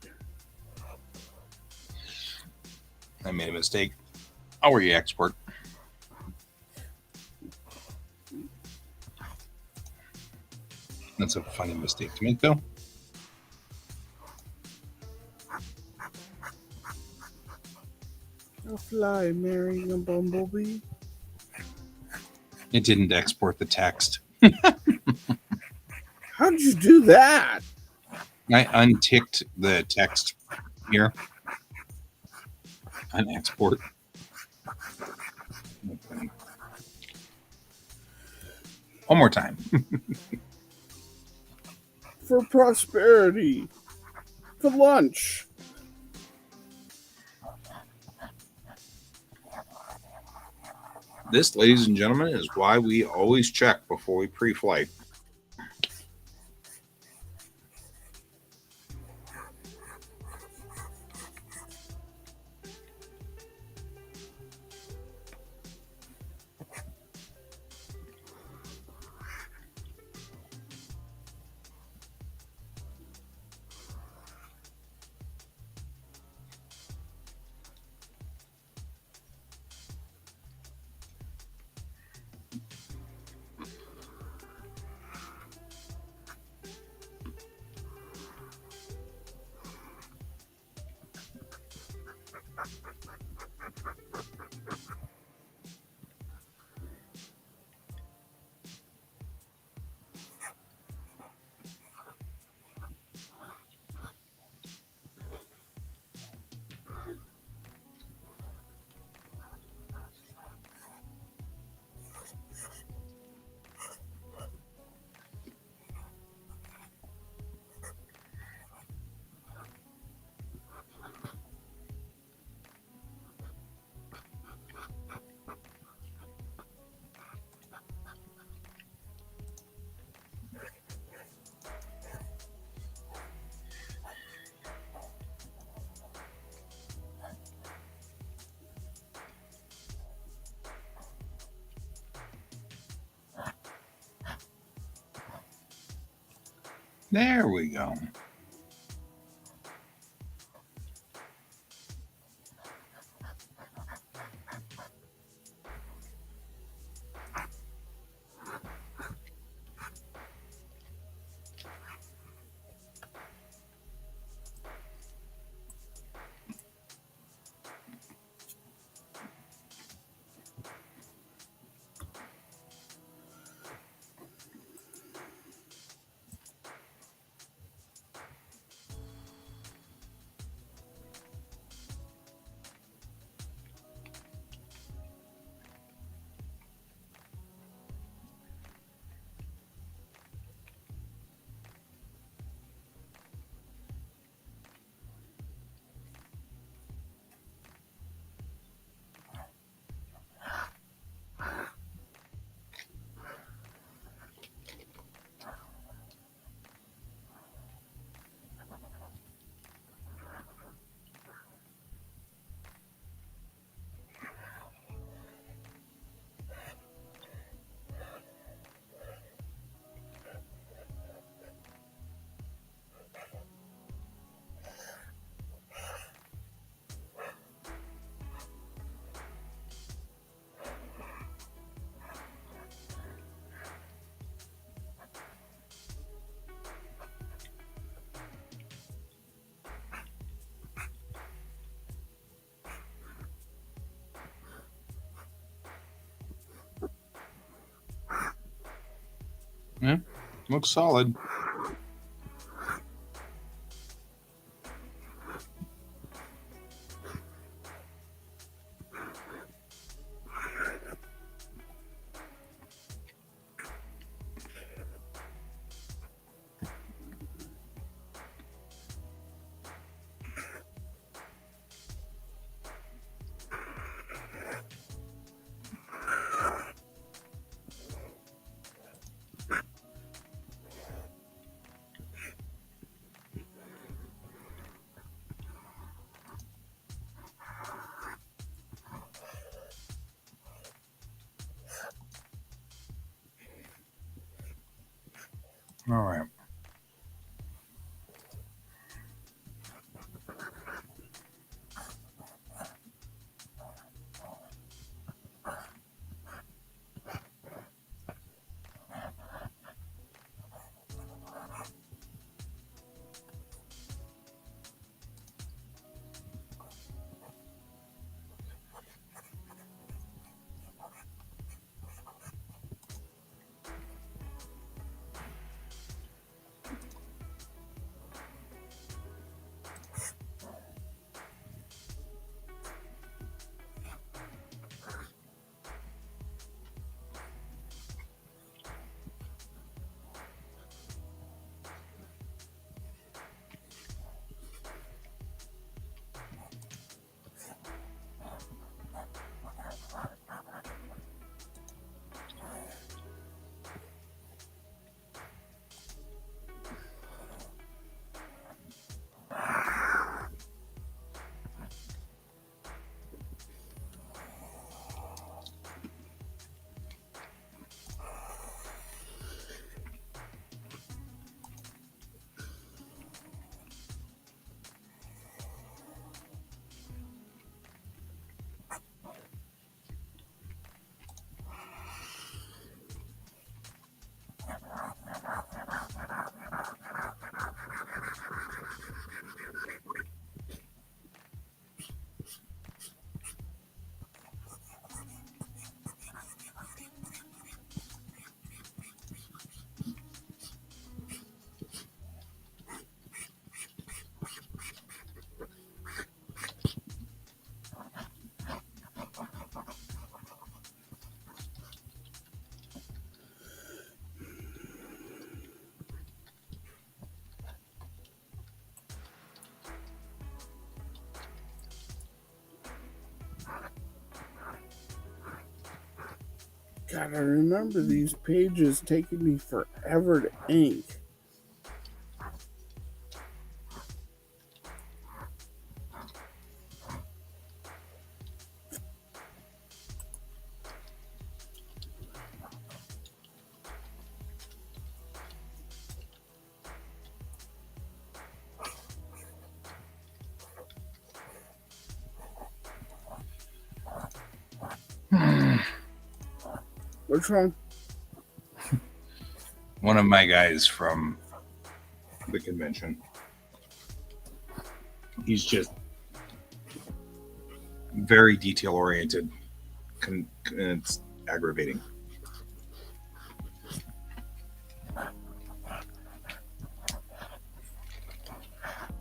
I made a mistake. I'll re-export. That's a funny mistake to make, though. A fly marrying a bumblebee? It didn't export the text. How did you do that? I unticked the text here. Unexport. Okay. One more time. For prosperity. For lunch. This, ladies and gentlemen, is why we always check before we pre-flight. There we go. Yeah, looks solid. All right. God, I remember these pages taking me forever to ink. What's wrong? One of my guys from the convention. He's just very detail oriented. It's aggravating.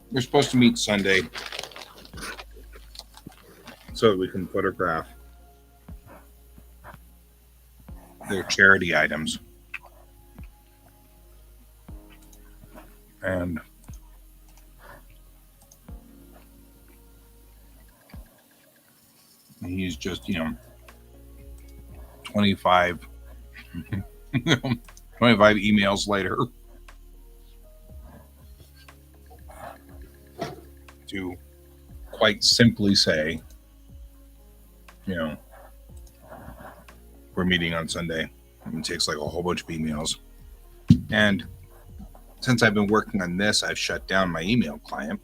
We're supposed to meet Sunday so that we can photograph their charity items. And he's just, 25 emails later to quite simply say, we're meeting on Sunday. It takes like a whole bunch of emails. And since I've been working on this, I've shut down my email client.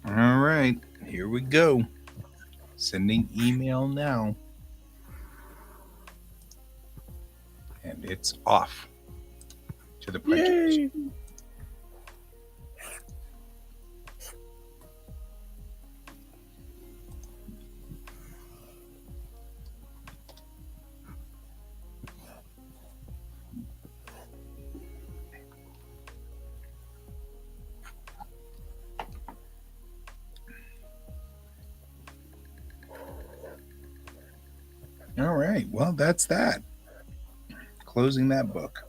All right, here we go. Sending email now. And it's off to the printers. Yay! All right, well, that's that. Closing that book.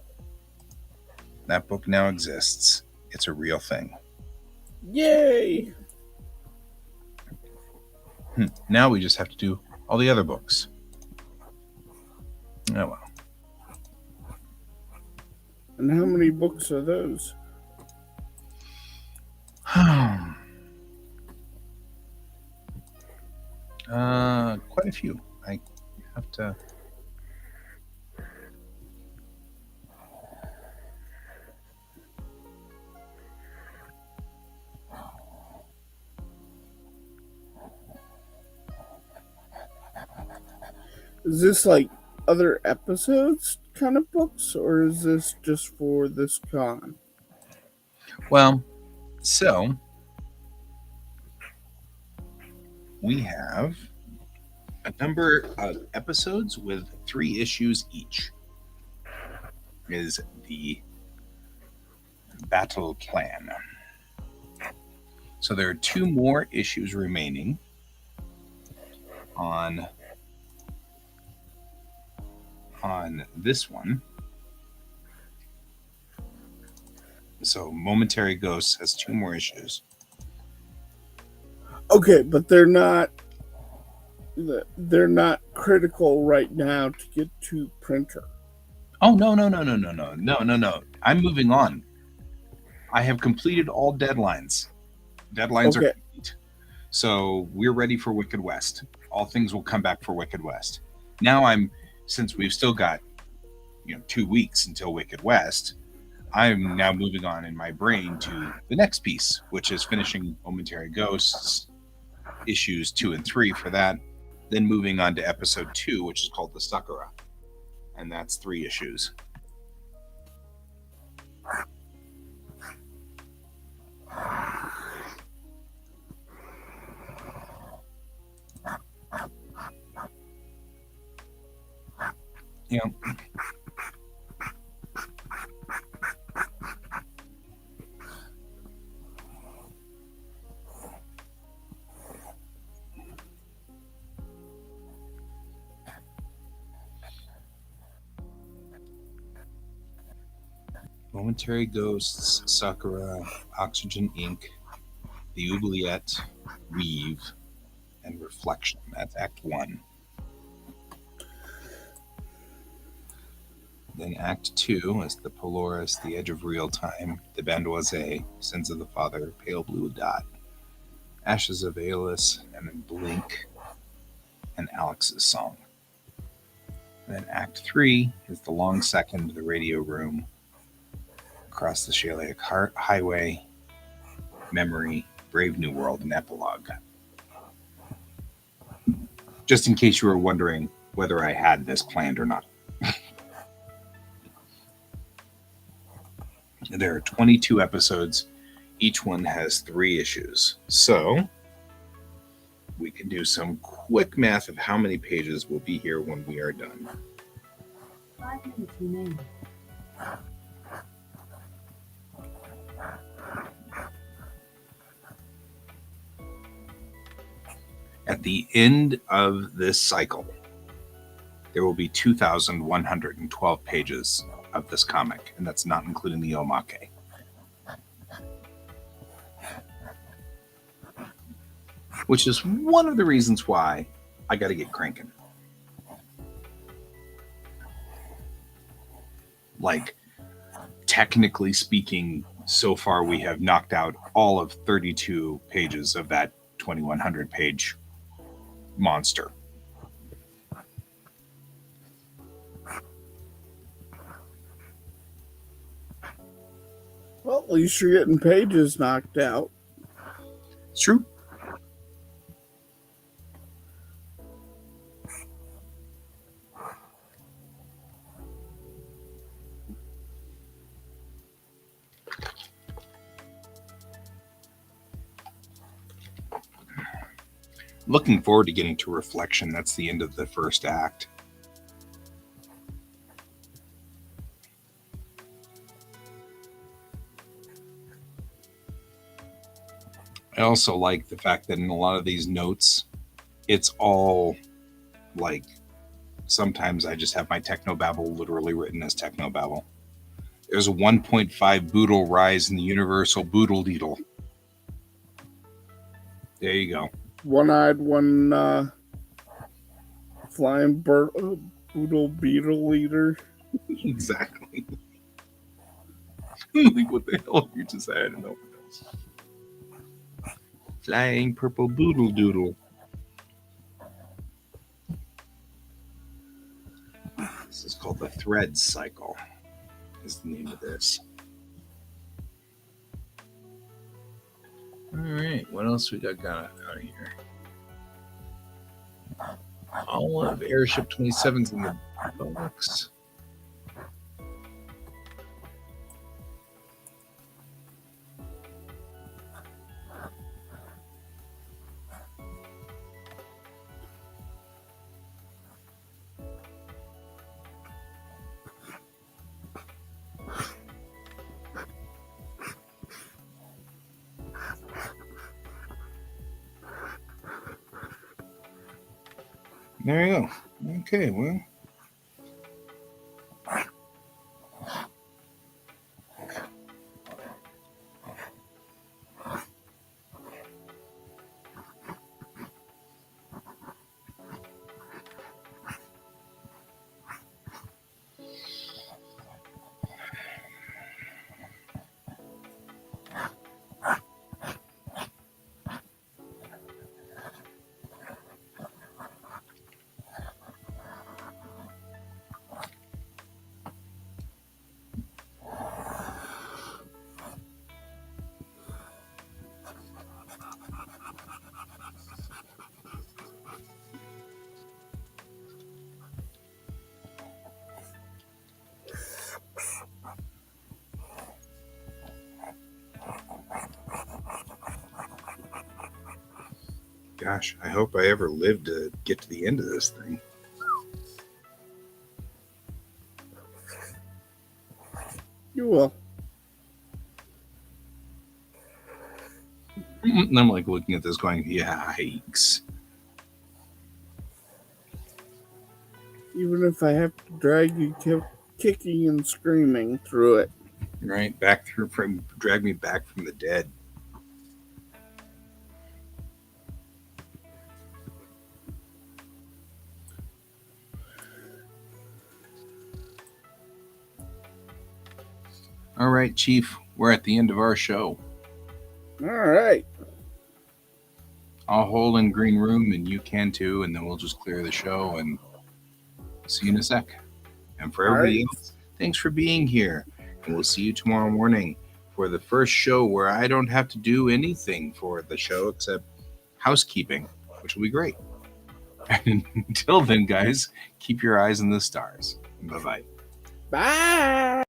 That book now exists. It's a real thing. Yay! Now we just have to do all the other books. Oh well. And how many books are those? Quite a few. I have to. Is this like other episodes kind of books, or is this just for this con? Well, so we have a number of episodes with 3 issues each. Is the battle plan. So there are 2 more issues remaining on this one. So Momentary Ghosts has 2 more issues. Okay, but they're not critical right now to get to printer. Oh, no. I'm moving on. I have completed all deadlines. Deadlines are Okay. complete. So we're ready for Wicked West. All things will come back for Wicked West. Now since we've still got 2 weeks until Wicked West, I'm now moving on in my brain to the next piece, which is finishing Momentary Ghosts issues 2 and 3 for that, then moving on to episode 2, which is called the Sakura, and that's 3 issues. Yeah. Momentary Ghosts, Sakura, Oxygen Inc., The Oubliette, Weave, and Reflection. That's Act 1. Then Act 2 is the Polaris, The Edge of Real Time, The Bandoise, Sins of the Father, Pale Blue Dot, Ashes of Aeolus, and then Blink, and Alex's Song. And then Act 3 is The Long Second, The Radio Room, Across the Shaliak Highway, Memory, Brave New World, and Epilogue. Just in case you were wondering whether I had this planned or not. There are 22 episodes. Each one has 3 issues. So we can do some quick math of how many pages will be here when we are done. 5 minutes remaining. At the end of this cycle, there will be 2,112 pages of this comic, and that's not including the Omake. Which is one of the reasons why I got to get cranking. Like, technically speaking, so far we have knocked out all of 32 pages of that 2,100 page monster. Well, at least you're getting pages knocked out. It's true. Looking forward to getting to Reflection. That's the end of the first act. I also like the fact that in a lot of these notes, it's all like, sometimes I just have my technobabble literally written as technobabble. There's a 1.5 boodle rise in the universal boodle deedle. There you go. One-eyed, one flying boodle beetle leader. Exactly. Like, what the hell you just said? I don't know. Flying purple boodle doodle. This is called the Thread Cycle, is the name of this. All right, what else we got out of here? All of Airship 27's in the box. There you go. Okay, well. Gosh, I hope I ever live to get to the end of this thing. You will. And I'm like looking at this going, yikes. Even if I have to drag you kicking and screaming through it. Right? Drag me back from the dead. All right, Chief, we're at the end of our show. All right. I'll hold in green room and you can too, and then we'll just clear the show and see you in a sec. And for everybody else, thanks for being here. And we'll see you tomorrow morning for the first show where I don't have to do anything for the show except housekeeping, which will be great. And until then, guys, keep your eyes on the stars. Bye-bye. Bye.